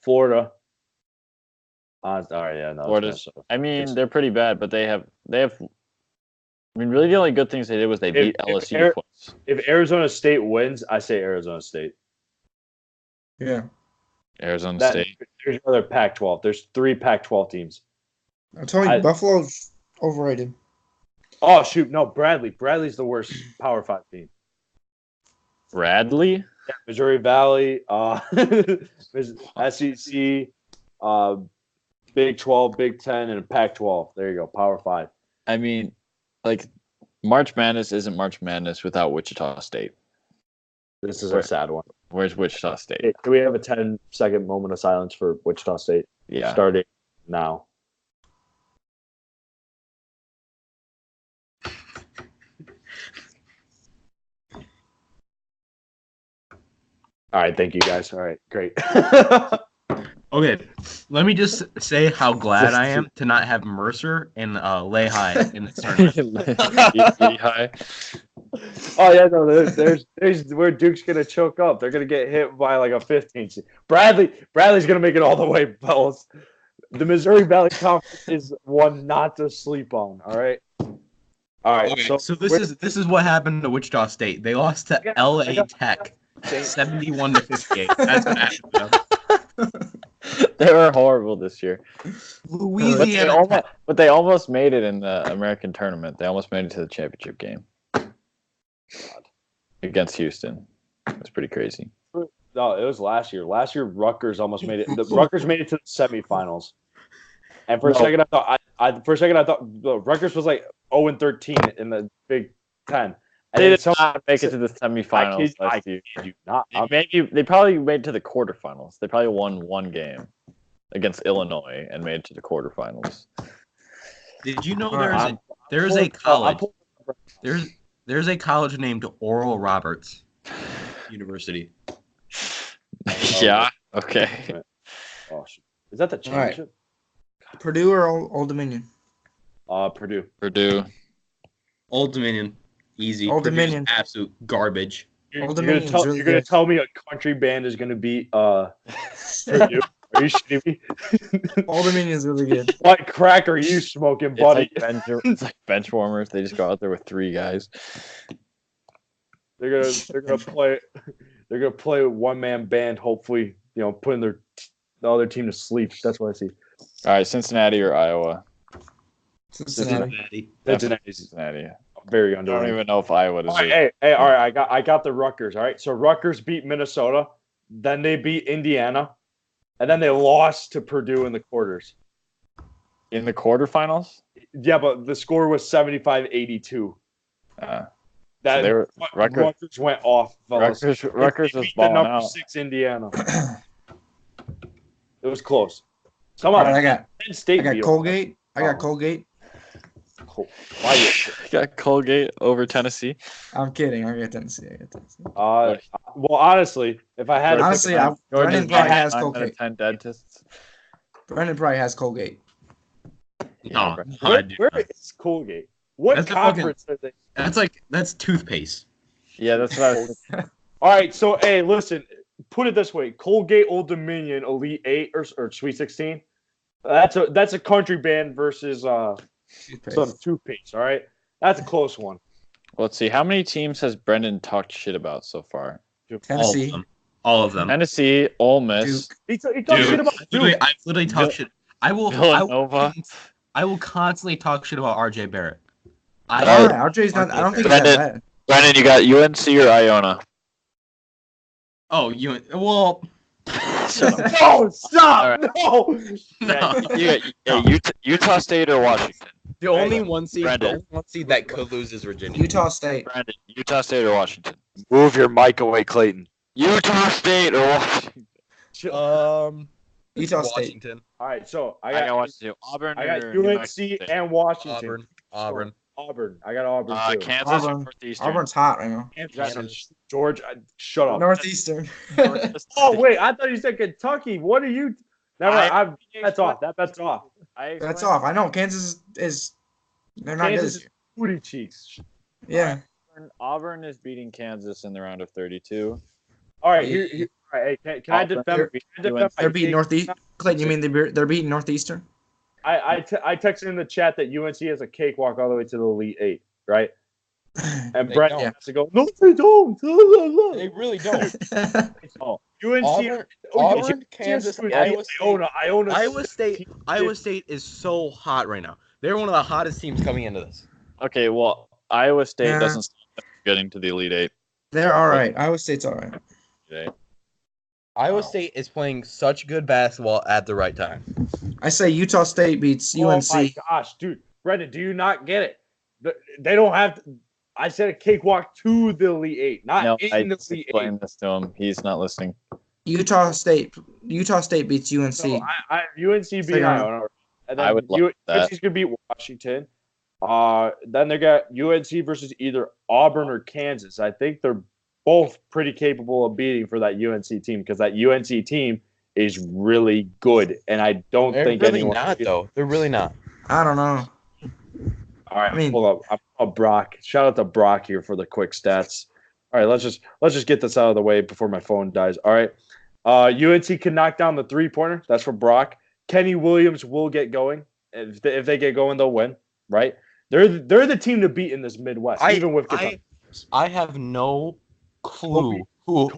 Florida. All right, yeah, no. Florida's. I mean, they're pretty bad, but they have. I mean, really, the only good things they did was they beat LSU twice. If Arizona State wins, I say Arizona State. Yeah. Arizona State. There's another Pac-12. There's 3 Pac-12 teams. I'm telling you, Buffalo's overrated. Oh shoot, no, Bradley. Bradley's the worst Power 5 team. Bradley? Yeah, Missouri Valley, SEC, Big 12, Big 10, and Pac-12. There you go, Power 5. I mean, like, March Madness isn't March Madness without Wichita State. This is a sad one. Where's Wichita State? Hey, can we have a 10-second moment of silence for Wichita State? Yeah. Starting now. All right, thank you guys. All right, great. Okay, let me just say how glad I am to not have Mercer and Lehigh in this tournament. Lehigh. Oh yeah, no, there's where Duke's gonna choke up. They're gonna get hit by like a 15. Bradley's gonna make it all the way, fellas. The Missouri Valley Conference is one not to sleep on. All right. All right. Okay, so this is what happened to Wichita State. They lost to LA Tech, 71-58. That's what happened to them. They were horrible this year. Louisiana, but they almost made it in the American tournament. They almost made it to the championship game against Houston. It was pretty crazy. No, it was last year. Last year, Rutgers almost made it. The Rutgers made it to the semifinals. And for a second, I thought Rutgers was like 0-13 in the Big Ten. And They did not make it to the semifinals I last year. kid you not. They probably made it to the quarterfinals. They probably won one game against Illinois and made it to the quarterfinals. did you know there's a college? There's a college named Oral Roberts University. Yeah. Okay. Oh, is that the championship? Purdue or Old Dominion? Purdue. Purdue. Old Dominion, easy. Old Purdue's Dominion. absolute garbage. Old You're Dominion's gonna really you're gonna good. tell me a country band is gonna beat Purdue? Are you shitting me? Old Dominion is really good. What crack are you smoking, buddy? It's like bench warmers. They just go out there with 3 guys. They're gonna play one-man band. Hopefully, putting the other team to sleep. That's what I see. All right, Cincinnati or Iowa? Cincinnati. Cincinnati. Very I don't underrated. even know if Iowa All deserves. right, hey, all right. I got the Rutgers. All right, so Rutgers beat Minnesota, then they beat Indiana, and then they lost to Purdue in the quarters. In the quarterfinals? Yeah, but the score was 75-82. So they were Rutgers went off. Fellas. Rutgers They was beat the balling number out. 6 Indiana. It was close. Come All on, right, I got Penn State beat them. Colgate. I got Colgate. Why? Got Colgate over Tennessee. I'm kidding. I got Tennessee. Well, honestly, if I had Honestly, to pick, Brennan probably has 9 out of Colgate. 10 dentists. Brennan probably has Colgate. No, where is Colgate? What That's a conference are they? that's toothpaste. Yeah, that's what I was. All right, so hey, listen. Put it this way: Colgate Old Dominion Elite 8 or Sweet 16. That's a country band versus some toothpaste. All right, that's a close one. Let's see. How many teams has Brendan talked shit about so far? All of Tennessee. them. All of them. Tennessee, Ole Miss, He talks shit about Duke. I literally talk shit. Villanova. I will constantly talk shit about RJ Barrett. RJ's not. I don't think he's that bad. Brendan, you got UNC or Iona? Oh, well. Shut up. No, stop! All No. Utah State or Washington? The only one seed Brandon. that could lose is Virginia. Utah State. Brandon, Utah State or Washington? Move your mic away, Clayton. Utah State or Washington? Utah State. Washington. All right, so I got Washington. Auburn. I got or New UNC Mexico State? and Washington. Auburn. Auburn. I got Auburn too. Kansas or Auburn. Northeastern? Auburn's hot right now. George, shut up. Northeastern. Oh wait, I thought you said Kentucky. What are you? Never mind. That's off. That's off. That's off. I know Kansas is. They're not Kansas good. is booty cheeks. Yeah. Auburn is beating Kansas in the round of 32. All right, here. All right, hey, can I defend? They're beating Northeast. Clayton, you mean they're beating Northeastern? I texted in the chat that UNC has a cakewalk all the way to the Elite Eight, right? And Brett has to go. No, they don't. They really don't. UNC, Auburn, Kansas, Iowa State. Iowa State is so hot right now. They're one of the hottest teams coming into this. Okay, well, Iowa State Yeah. doesn't stop them from getting to the Elite Eight. They're all right. Iowa State's all right. Okay. Iowa State is playing such good basketball at the right time. I say Utah State beats UNC. Oh my gosh, dude, Brendan, do you not get it? They don't have. I said a cakewalk to the Elite Eight, not No, in I the just Elite Eight. explained this to him. He's not listening. Utah State beats UNC. So UNC beat Iowa, and then I would like that. UNC's gonna beat Washington. Then they got UNC versus either Auburn or Kansas. I think they're both pretty capable of beating for that UNC team because that UNC team is really good, and I don't think really anyone. not though. They're really not. I don't know. All right, I mean- hold up. I'm called Brock. Shout out to Brock here for the quick stats. All right, let's just get this out of the way before my phone dies. All right, UNC can knock down the 3-pointer. That's for Brock. Kenny Williams will get going. If they get going, they'll win. Right? They're the team to beat in this Midwest, even with Kentucky. I have no clue who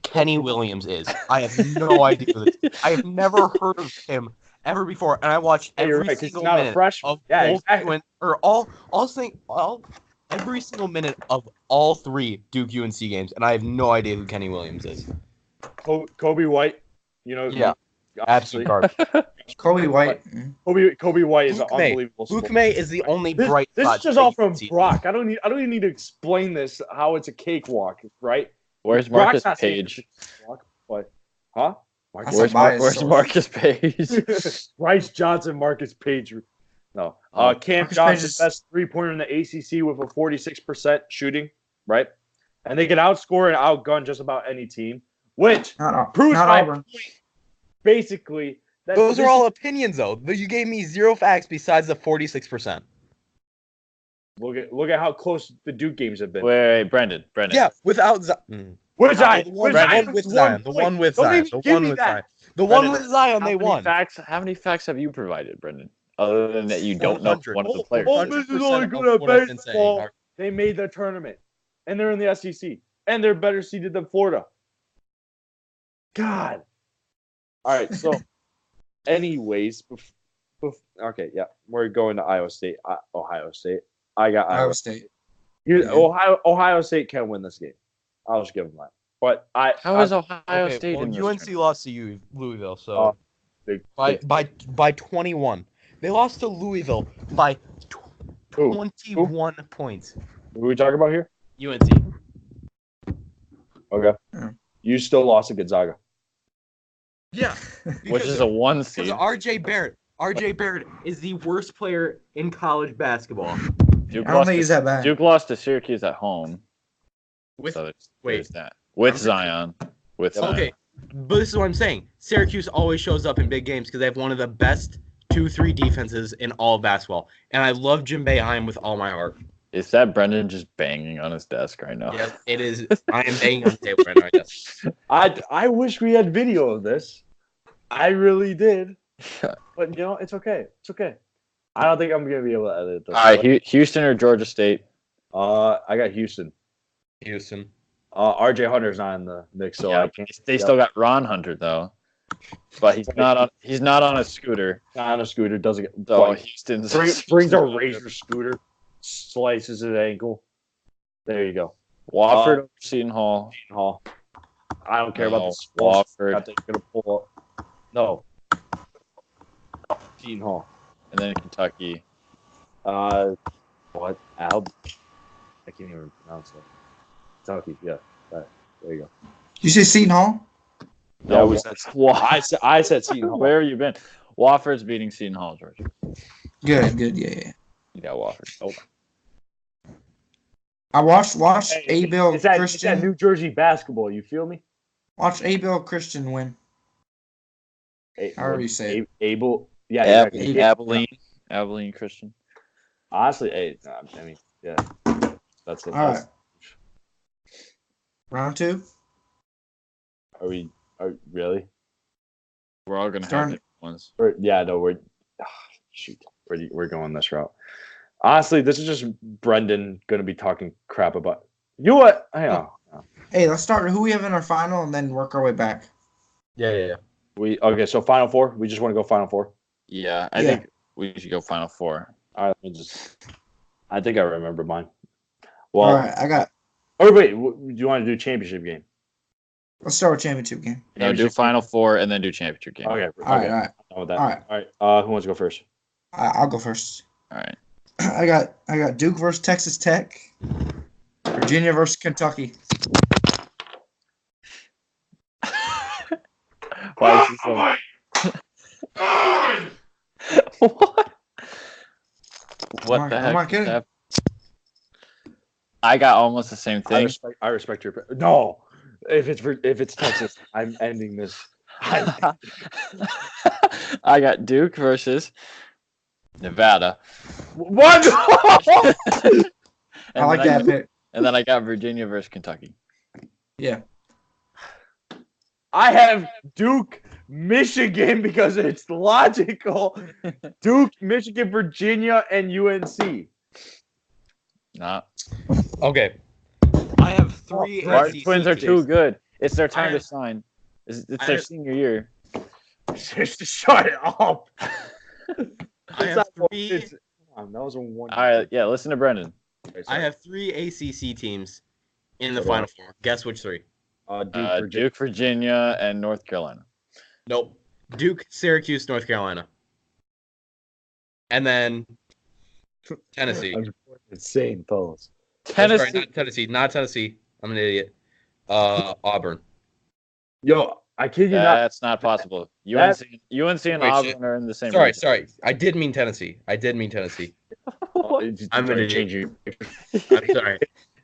Kenny Williams is. I have no idea who this is. I have never heard of him ever before, and I watched every single minute of every single minute of all 3 Duke UNC games, and I have no idea who Kenny Williams is. Kobe White, you know, Yeah, absolute garbage. Kobe White. Kobe White is Luke an May. unbelievable. Luke sport. May is the only This bright is spot just all from season. Brock. I don't even need to explain this how it's a cakewalk, right? Where's Brock's Marcus not saying Page? it's a cakewalk, but huh? That's Where's, a biased Where's source. Marcus Page? Bryce Johnson, Marcus Page. No. Cam Marcus Johnson, Page is- best 3-pointer in the ACC with a 46% shooting, right? And they can outscore and outgun just about any team, which proves not my Auburn. point. Basically, that Those this are all is- opinions, though. You gave me 0 facts besides the 46%. Look at how close the Duke games have been. Wait, Brendan. Yeah, without Zion. Where's Zion? The Where's one Zion? with Zion. The one with Don't Zion. even The give one me with that. Zion. The one Brendan, with Zion, How they many won. How many facts have you provided, Brendan? Other than that you don't know 100. one of the players. Ole Miss is only 100% good of at what I've been saying baseball. are- They made the tournament, and they're in the SEC, and they're better seeded than Florida. God. All right, so, anyways, okay, yeah, we're going to Iowa State. Ohio State. I got Iowa State. Ohio State can win this game. I'll just give them that. But How is Ohio Okay, State well, in this UNC tournament? lost to Louisville, so big, by 21. They lost to Louisville by Who? 21 points. Who are we talking about here? UNC. Okay. Yeah. You still lost to Gonzaga. Yeah. Which is a 1 because seed. RJ Barrett is the worst player in college basketball. Duke I don't lost think to- he's that bad. Duke lost to Syracuse at home. With So wait. there's that. With Zion. With Zion. Okay, but this is what I'm saying. Syracuse always shows up in big games because they have one of the best 2-3 defenses in all of basketball, and I love Jim Boeheim with all my heart. Is that Brendan just banging on his desk right now? Yeah, it is. I am banging on the table right now. Yes. I wish we had video of this. I really did. But you know, it's okay. It's okay. I don't think I'm gonna be able to edit this. All right, Houston or Georgia State? I got Houston. Houston. RJ Hunter's not in the mix, so I can't. They still got Ron Hunter though, but he's not on. He's not on a scooter. Not on a scooter. Doesn't get. So Houston's brings a razor scooter, slices his ankle. There you go. Wofford over Seton Hall. Seton Hall. I don't care about the Wofford. They're gonna pull up. No. Seton Hall. And then Kentucky. What? I can't even pronounce it. Kentucky. Yeah. There you go. You say Seton Hall? Yeah, I said Seton Hall. Where have you been? Wofford's beating Seton Hall, George. Good. Yeah. You got Wofford. Oh. I watched Abel It's that Christian. New Jersey basketball. You feel me? Watch Abel Christian win. However you say it. Abel. Yeah. Abilene Christian. Honestly, I mean, yeah. That's the All best. right. Round 2. Are really? We're all gonna have different ones. We're going this route. Honestly, this is just Brendan gonna be talking crap about you. What? Hey, let's start with who we have in our final and then work our way back. Yeah. Okay, so Final Four. We just want to go Final Four. Yeah, I think we should go Final Four. All right, I think I remember mine. Well, all right, I got. Oh wait, do you want to do championship game? Let's start with championship game. No, do Final Four and then do championship game. Okay. All right. With that. All right. All right. Who wants to go first? I'll go first. All right. I got Duke versus Texas Tech. Virginia versus Kentucky. Why is he so... What the heck? I'm not kidding. I got almost the same thing. I respect your. No, if it's Texas, I'm ending this. I got Duke versus Nevada. What? I like that pick. And then I got Virginia versus Kentucky. Yeah. I have Duke, Michigan because it's logical. Duke, Michigan, Virginia, and UNC. Not. Okay. I have 3 Our SEC Twins are teams. too good. It's their time to sign. It's their senior year. Just shut it up. I have 3. That was a one. All right, yeah. Listen to Brendan. I have 3 ACC teams in the Final Four. Guess which 3? Duke, Virginia, and North Carolina. Nope. Duke, Syracuse, North Carolina. And then Tennessee. Insane fellas. Tennessee. Sorry, not Tennessee. I'm an idiot. Auburn. Yo, I kid you not. That's not possible. UNC and Auburn are in the same. Sorry. I did mean Tennessee. I'm gonna going to change you. I'm sorry.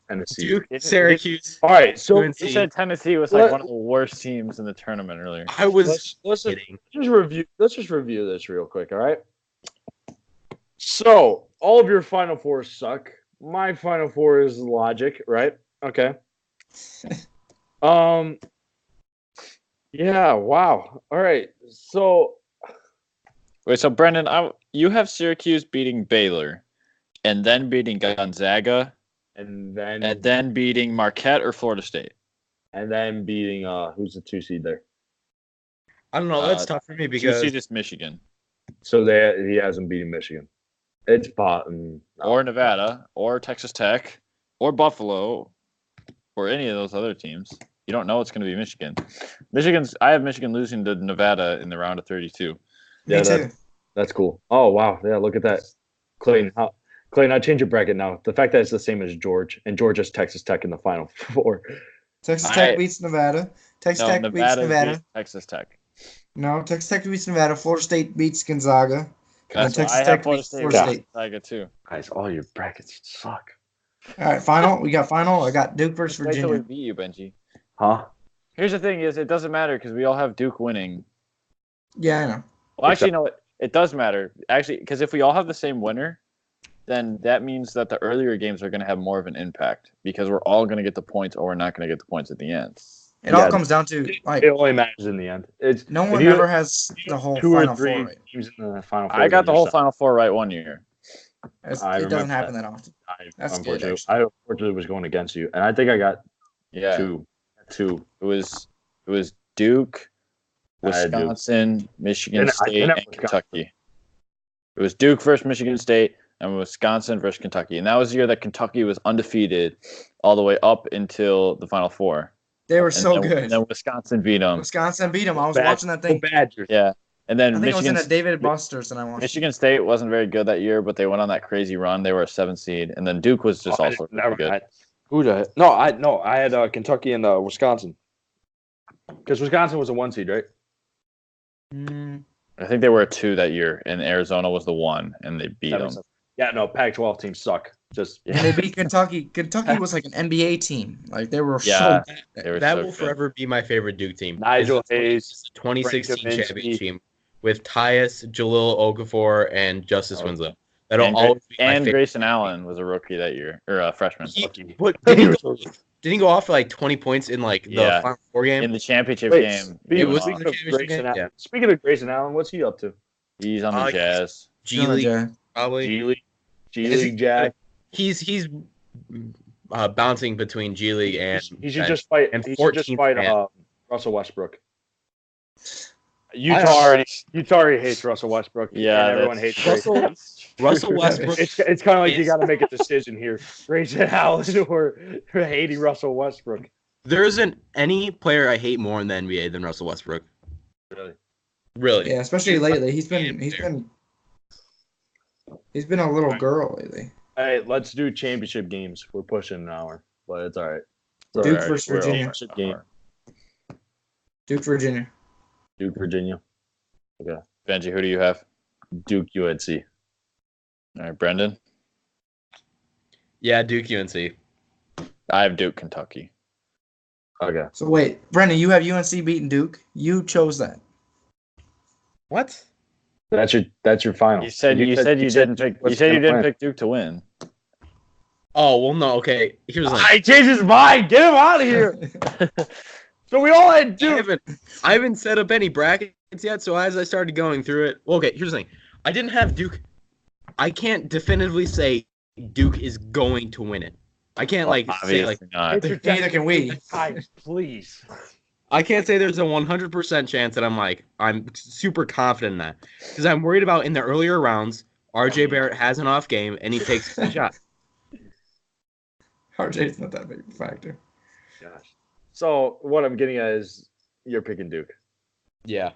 Tennessee. Duke, Syracuse. All right, so UNC. You said Tennessee was like one of the worst teams in the tournament earlier. I was kidding. Let's just review this real quick. All right. So all of your Final Fours suck. My Final Four is logic, right? Okay. Yeah. Wow. All right. So. Wait. So Brendan, you have Syracuse beating Baylor, and then beating Gonzaga, and then beating Marquette or Florida State, and then beating who's the 2 seed there? I don't know. That's tough for me because 2 seed is Michigan. So he hasn't beaten Michigan. It's bottom. Or Nevada, or Texas Tech, or Buffalo, or any of those other teams. You don't know it's going to be Michigan. I have Michigan losing to Nevada in the round of 32. Me too. That's cool. Oh wow, yeah, look at that, Clayton. Clayton, I change your bracket now. The fact that it's the same as George, and George has Texas Tech in the Final Four. Texas Tech beats Nevada. Nevada beats Nevada. Texas Tech. No, Texas Tech beats Nevada. Florida State beats Gonzaga. That's Texas Tech beats Florida State. Gonzaga too. Guys, all your brackets suck. All right, final. We got final. I got Duke versus Wait till we Virginia. beat you, Benji. Huh? Here's the thing: is it doesn't matter because we all have Duke winning. Yeah, I know. Well, actually, no, it does matter. Actually, because if we all have the same winner, then that means that the earlier games are going to have more of an impact because we're all going to get the points or we're not going to get the points at the end. It all comes down to like it only matters in the end. No one ever has the whole 2 or Final 3 Four right. teams in the Final Four. I got the whole Final Four right one year. It doesn't happen that often. That's good, I unfortunately was going against you, and I think I got Yeah, Two. It was Duke, I had Duke. Wisconsin, Michigan And I State, didn't have and Wisconsin. Kentucky. It was Duke versus Michigan State and Wisconsin versus Kentucky. And that was the year that Kentucky was undefeated all the way up until the Final Four. They were so good. And then Wisconsin beat them. Wisconsin beat them. I was watching that thing. Badgers. Yeah. And then I think I was in Michigan, a David Buster's and I watched. Michigan State wasn't very good that year, but they went on that crazy run. They were a 7 seed. And then Duke was just also really good. Who did I? No, I had Kentucky and Wisconsin. Because Wisconsin was a 1 seed, right? I think they were a 2 that year, and Arizona was the 1, and they beat them. Yeah, no, Pac-12 teams suck. Just And they beat Kentucky. Kentucky was like an NBA team. Like they were Yeah. so bad. They were That so will good. forever be my favorite Duke team. Nigel It's the Hayes, 2016 Frank Kaminsky. championship team with Tyus, Jalil Okafor, and Justice Winslow. That'll And, always be my and favorite. Grayson Allen was a rookie that year, or a freshman. But didn't he go off for like 20 points in like the Yeah. Final Four game? In the championship Wait, game. It was speaking in the of championship Grayson game? Allen, Yeah. speaking of Grayson Allen, what's he up to? He's on the Jazz. G League, Yeah. probably. G Is he- League Jack. He's bouncing between G League and He should just fight. and He should just 14th fight man. Russell Westbrook. I Utah hates Russell Westbrook. Yeah, and everyone that's- hates Grayson. Russell Westbrook. It's kind of like you is- got to make a decision here: Grayson Allen or hating Russell Westbrook. There isn't any player I hate more in the NBA than Russell Westbrook. Really? Really. Yeah, especially lately. He's been a little girl lately. Hey, let's do championship games. We're pushing an hour, but it's all right. Duke Alright, versus we're Virginia. over. Championship game. Duke, Virginia. Duke, Virginia. Benji, who do you have? Duke, UNC. All right, Brendan. Yeah, Duke UNC. I have Duke, Kentucky. Okay. So wait, Brendan, you have UNC beating Duke. You chose that. What? That's your final. You said you didn't pick Duke to win. Oh, well, no, okay. Here's the thing. I changed his mind. Get him out of here. So we all had Duke. I haven't set up any brackets yet, so as I started going through it, well, okay, here's the thing. I didn't have Duke. I can't definitively say Duke is going to win it. I can't say like not. Neither can we. Guys, please. I can't say there's a 100% chance that I'm super confident in that because I'm worried about in the earlier rounds. RJ Barrett has an off game and he takes a shot. RJ's not that big of a factor. Gosh. So what I'm getting at is you're picking Duke. Yeah,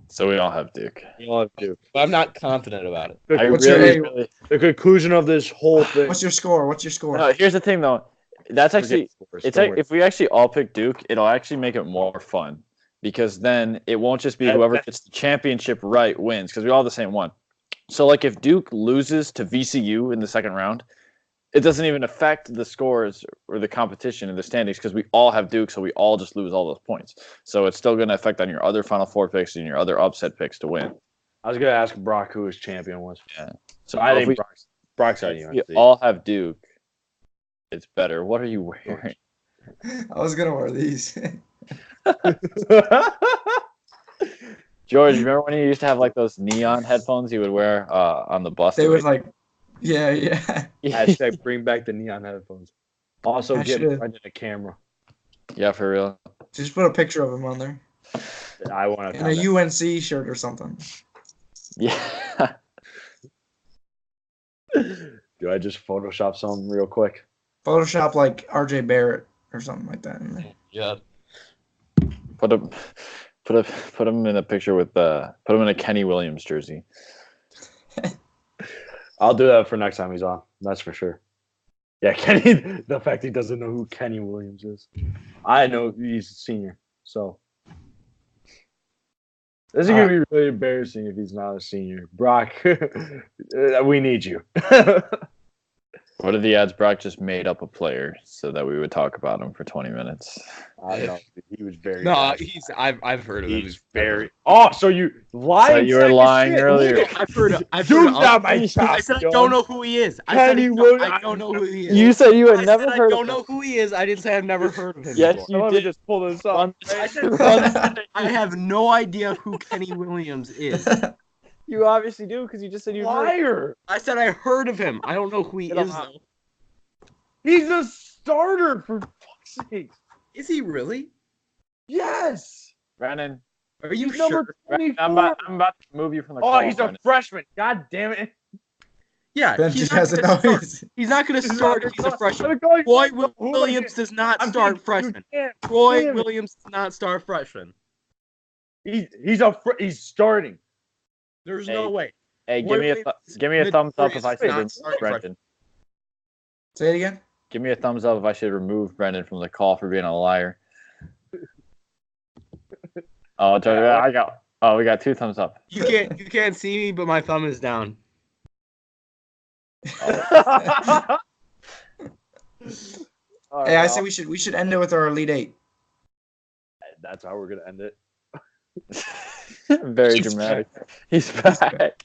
So we all have Duke. We all have Duke. but I'm not confident about it. I What's your- really. The conclusion of this whole thing. What's your score? No, here's the thing, though. That's actually if we actually all pick Duke, it'll actually make it more fun because then it won't just be whoever gets the championship right wins because we all have the same one. So like if Duke loses to VCU in the second round, it doesn't even affect the scores or the competition in the standings because we all have Duke, so we all just lose all those points. So it's still going to affect on your other Final Four picks and your other upset picks to win. I was going to ask Brock who his champion was. Yeah. So I if think Brock's out of we UNC. all have Duke. It's better. What are you wearing? I was gonna wear these. George, remember when you used to have like those neon headphones you would wear on the bus? They would like, yeah. Hashtag bring back the neon headphones. Also I get should've- Brendan a camera. Yeah, for real. Just put a picture of him on there I want in a UNC shirt or something. Yeah. Do I just Photoshop something real quick? Photoshop like RJ Barrett or something like that in there. Yeah. Put him in a picture with put him in a Kenny Williams jersey. I'll do that for next time he's on. That's for sure. Yeah, Kenny. The fact he doesn't know who Kenny Williams is. I know he's a senior, so this is gonna be really embarrassing if he's not a senior. Brock, we need you. What are the odds Brock just made up a player so that we would talk about him for 20 minutes? I know he was very. No, good. I've heard of him. He's very. Oh, so you lied? So you were lying earlier. I've heard of Dude, not my I top, said I John. don't know who he is. I Kenny Williams. don't know who he is. You said you had I never said heard I don't of know him. who he is. I didn't say I've never heard of him. Yes, before. you Let me did. just pull this up. I said I have no idea who Kenny Williams is. You obviously do because you just said you heard. Liar. I said I heard of him. I don't know who he Get is him out. though. He's a starter for fuck's sake. Is he really? Yes. Brennan, Are you He's number sure? 24. I'm about to move you from the call. Oh, he's a Brennan. freshman. God damn it. Yeah, Benji he's not doesn't gonna know start. his. He's not going to start if he's a freshman. Troy Williams does not start freshman. Troy Williams does not start freshman. He's starting. There's Hey. no way. Hey, Troy give me a thumbs up if I should not remove starting Brendan. Say it again. Give me a thumbs up if I should remove Brendan from the call for being a liar. Oh, we got 2 thumbs up. You can't see me, but my thumb is down. Oh. Hey, I say we should end it with our Elite Eight. That's how we're gonna end it. Very dramatic. He's back.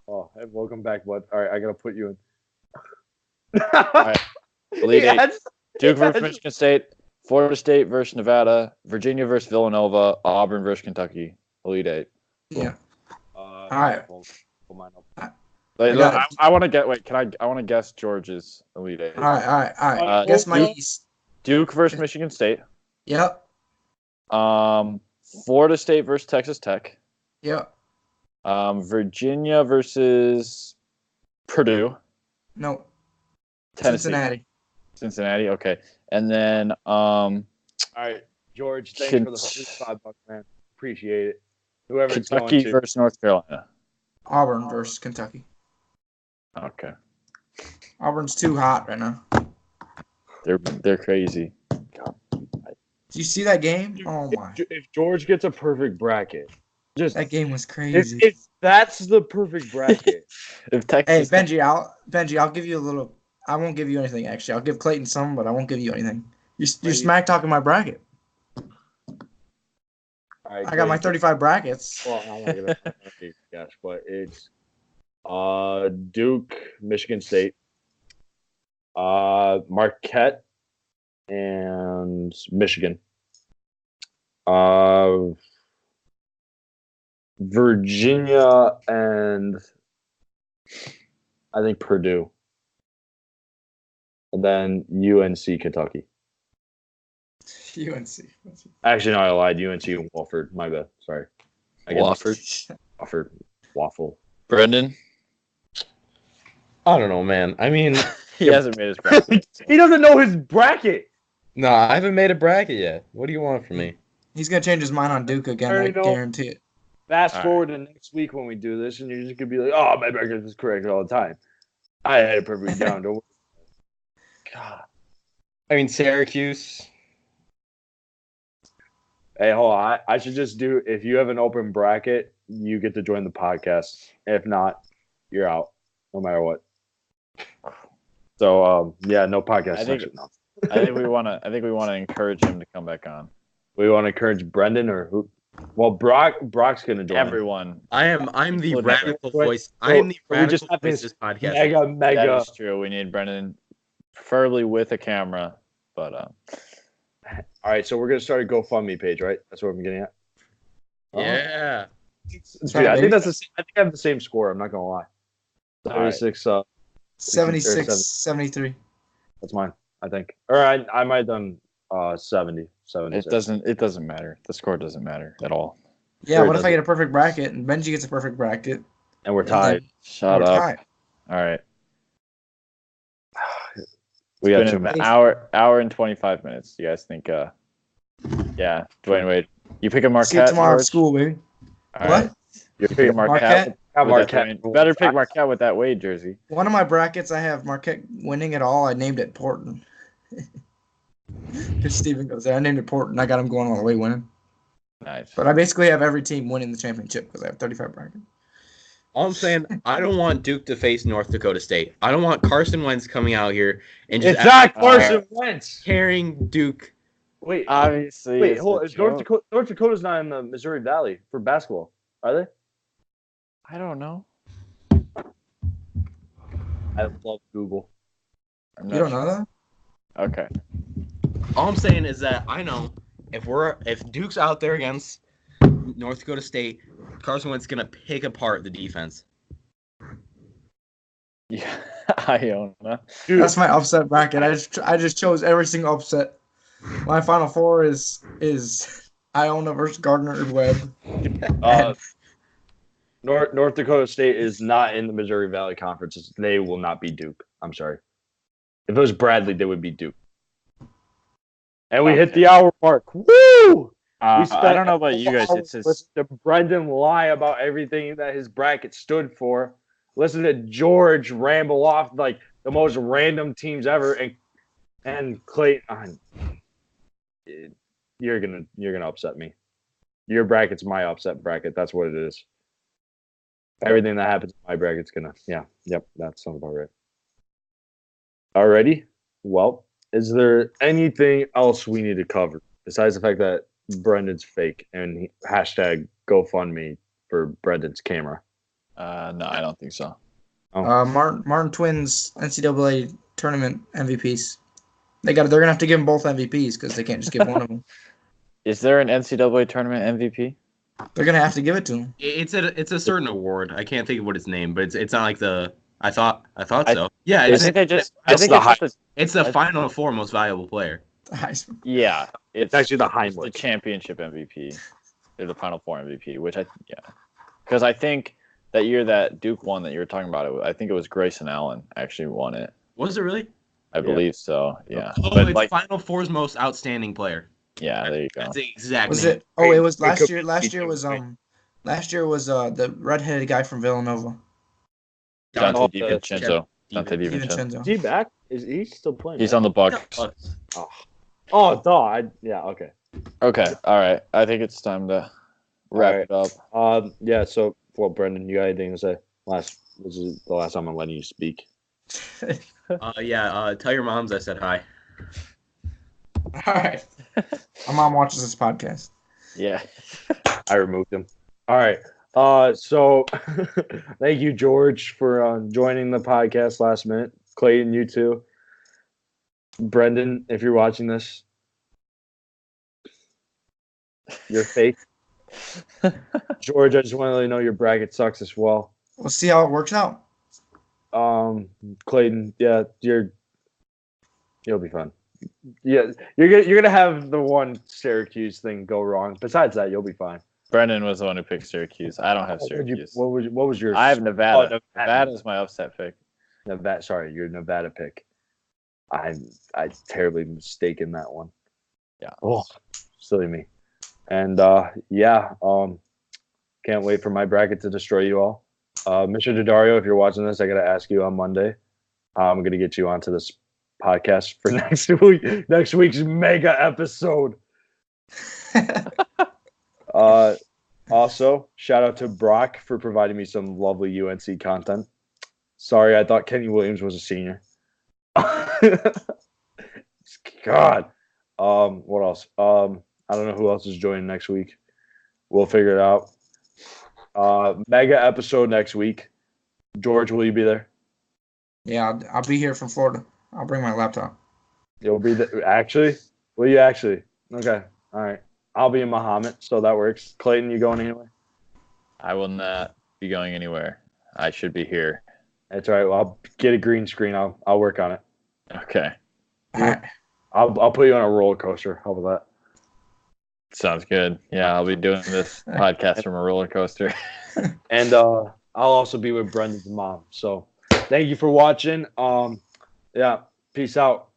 Oh, hey, welcome back, bud. All right, I gotta put you in. All right. Elite Eight. Yes. Duke versus Michigan State, Florida State versus Nevada, Virginia versus Villanova, Auburn versus Kentucky. Elite Eight. Yeah. All right. Pull mine up. I want to get. Wait, I want to guess George's Elite Eight. All right. Guess my East. Duke versus Michigan State. Yep. Florida State versus Texas Tech. Yep. Virginia versus Purdue. No. Tennessee. Cincinnati. Okay, and then All right, George. Thanks for the $5, man. Appreciate it. Whoever it's Kentucky going to. versus North Carolina. Auburn versus Kentucky. Okay, Auburn's too hot right now. they're crazy. Did you see that game? Oh my! If George gets a perfect bracket, just That game was crazy. if that's the perfect bracket. If Texas, Hey Benji, I'll give you a little. I won't give you anything actually. I'll give Clayton some, but I won't give you anything. You're smack talking my bracket. All right, I got my 35 brackets. Well, I'm not gonna guess, but it's Duke, Michigan State, Marquette, and Michigan. Virginia and I think Purdue. And then UNC, Kentucky. UNC. Actually, no, I lied. UNC and Wofford. My bad. Sorry. Wofford. Waffle. Brendan, I don't know, man. I mean, he hasn't made his bracket. He doesn't know his bracket. no, I haven't made a bracket yet. What do you want from me? He's gonna change his mind on Duke again. I guarantee it. Fast All forward to next week when we do this, and you're just gonna be like, "Oh, my bracket is correct all the time." I had it perfectly down. Don't worry. God. I mean, Syracuse. Hey, hold on. I should just do. If you have an open bracket, you get to join the podcast. If not, you're out. No matter what. So, yeah, no podcast. I think we want to encourage him to come back on. We want to encourage Brendan or who? Well, Brock's gonna join. Everyone. I'm the Whatever. radical voice. So, I am the we just radical have voice of this this podcast. That Mega. is true. We need Brendan, preferably with a camera, but All right, so we're gonna start a GoFundMe page, right? That's what I'm getting at. Yeah. Dude, I think I have the same score. I'm not gonna lie. 36. 76, 73. That's mine. I think, or I might have done 70. it doesn't matter. The score doesn't matter at all. Yeah, Sure what if I doesn't. get a perfect bracket and Benji gets a perfect bracket? And we're tied. Shut We're up. tied. All right. We It's got been 2 minutes. an hour and 25 minutes. You guys think? Yeah, Dwayne Wade. You pick a Marquette. See you tomorrow at George? school, baby. All What? right. You pick a Marquette. Marquette? You better pick Marquette with that Wade jersey. One of my brackets, I have Marquette winning it all. I named it Portland. Because Steven goes there. I named it Portland. I got him going all the way winning. Nice. But I basically have every team winning the championship because I have 35 brackets. All I'm saying, I don't want Duke to face North Dakota State. I don't want Carson Wentz coming out here and just It's not Carson Wentz. carrying Duke. Wait, Obviously. wait, it's hold. a Is North joke. Dakota's not in the Missouri Valley for basketball, are they? I don't know. I love Google. I'm You not don't know sure. that? Okay. All I'm saying is that I know if Duke's out there against North Dakota State, Carson Wentz is gonna pick apart the defense. Yeah. Iona. Dude, That's my upset bracket. I just chose every single upset. My final four is Iona versus Gardner Webb. North Dakota State is not in the Missouri Valley Conference. They will not be Duke. I'm sorry. If it was Bradley, they would be Duke. And we hit the hour mark. Woo! I don't know about you guys. It's Listen to Brendan lie about everything that his bracket stood for. Listen to George ramble off like the most random teams ever, and Clayton. You're gonna upset me. Your bracket's my upset bracket. That's what it is. Everything that happens in my bracket's gonna. Yeah. Yep. That sounds about right. Alrighty. Well, is there anything else we need to cover besides the fact that Brendan's fake and hashtag GoFundMe for Brendan's camera? No, I don't think so. Martin Twins NCAA tournament MVPs. They're gonna have to give them both MVPs because they can't just give one of them. Is there an NCAA tournament MVP? They're gonna have to give it to them. It's a certain award. I can't think of what it's named, but it's not like the. I thought so. Yeah, it's the Final Four most valuable player. Yeah, It's actually the the Heimlich. championship MVP or the Final Four MVP, because I think that year that Duke won that you were talking about, I think it was Grayson Allen actually won it. Was it really? I believe so. Yeah. Oh, But it's Final Four's most outstanding player. yeah, there you go. That's the exact Was name. it? Oh, it was It last could year. be Last year was the redheaded guy from Villanova. Dante Oh, DiVincenzo. Dante Is DiVincenzo. he back? Is he still playing? He's on the Bucks. Oh, duh. Yeah. Okay. Okay. All right. I think it's time to wrap it up. Yeah. So, well, Brendan, you got anything to say? This is the last time I'm letting you speak. Tell your moms I said hi. All right. My mom watches this podcast. Yeah. I removed him. All right. So thank you, George, for joining the podcast last minute. Clayton, you too. Brendan, if you're watching this, you're fake. George, I just want to let you know your bracket sucks as well. We'll see how it works out. Clayton, yeah, you'll be fine. Yeah, you're gonna have the one Syracuse thing go wrong. Besides that, you'll be fine. Brendan was the one who picked Syracuse. I don't have Syracuse. What was yours? I have Nevada. Oh, Nevada is my upset pick. Nevada. Sorry, your Nevada pick. I terribly mistaken that one. Yeah. Oh, silly me. And can't wait for my bracket to destroy you all. Mr. Daddario, if you're watching this, I gotta ask you on Monday. I'm gonna get you onto this podcast for next week's mega episode. Also, shout out to Brock for providing me some lovely UNC content. Sorry, I thought Kenny Williams was a senior. God. What else? I don't know who else is joining next week. We'll figure it out. Mega episode next week. George, will you be there? Yeah, I'll be here from Florida. I'll bring my laptop. You'll be there. Actually? Will you actually? Okay. All right. I'll be in Muhammad, so that works. Clayton, you going anywhere? I will not be going anywhere. I should be here. That's all right. Well, I'll get a green screen. I'll work on it. Okay. All right. I'll put you on a roller coaster. How about Sounds good. Yeah, I'll be doing this podcast from a roller coaster. that? And I'll also be with Brendan's mom. So thank you for watching. Yeah, peace out.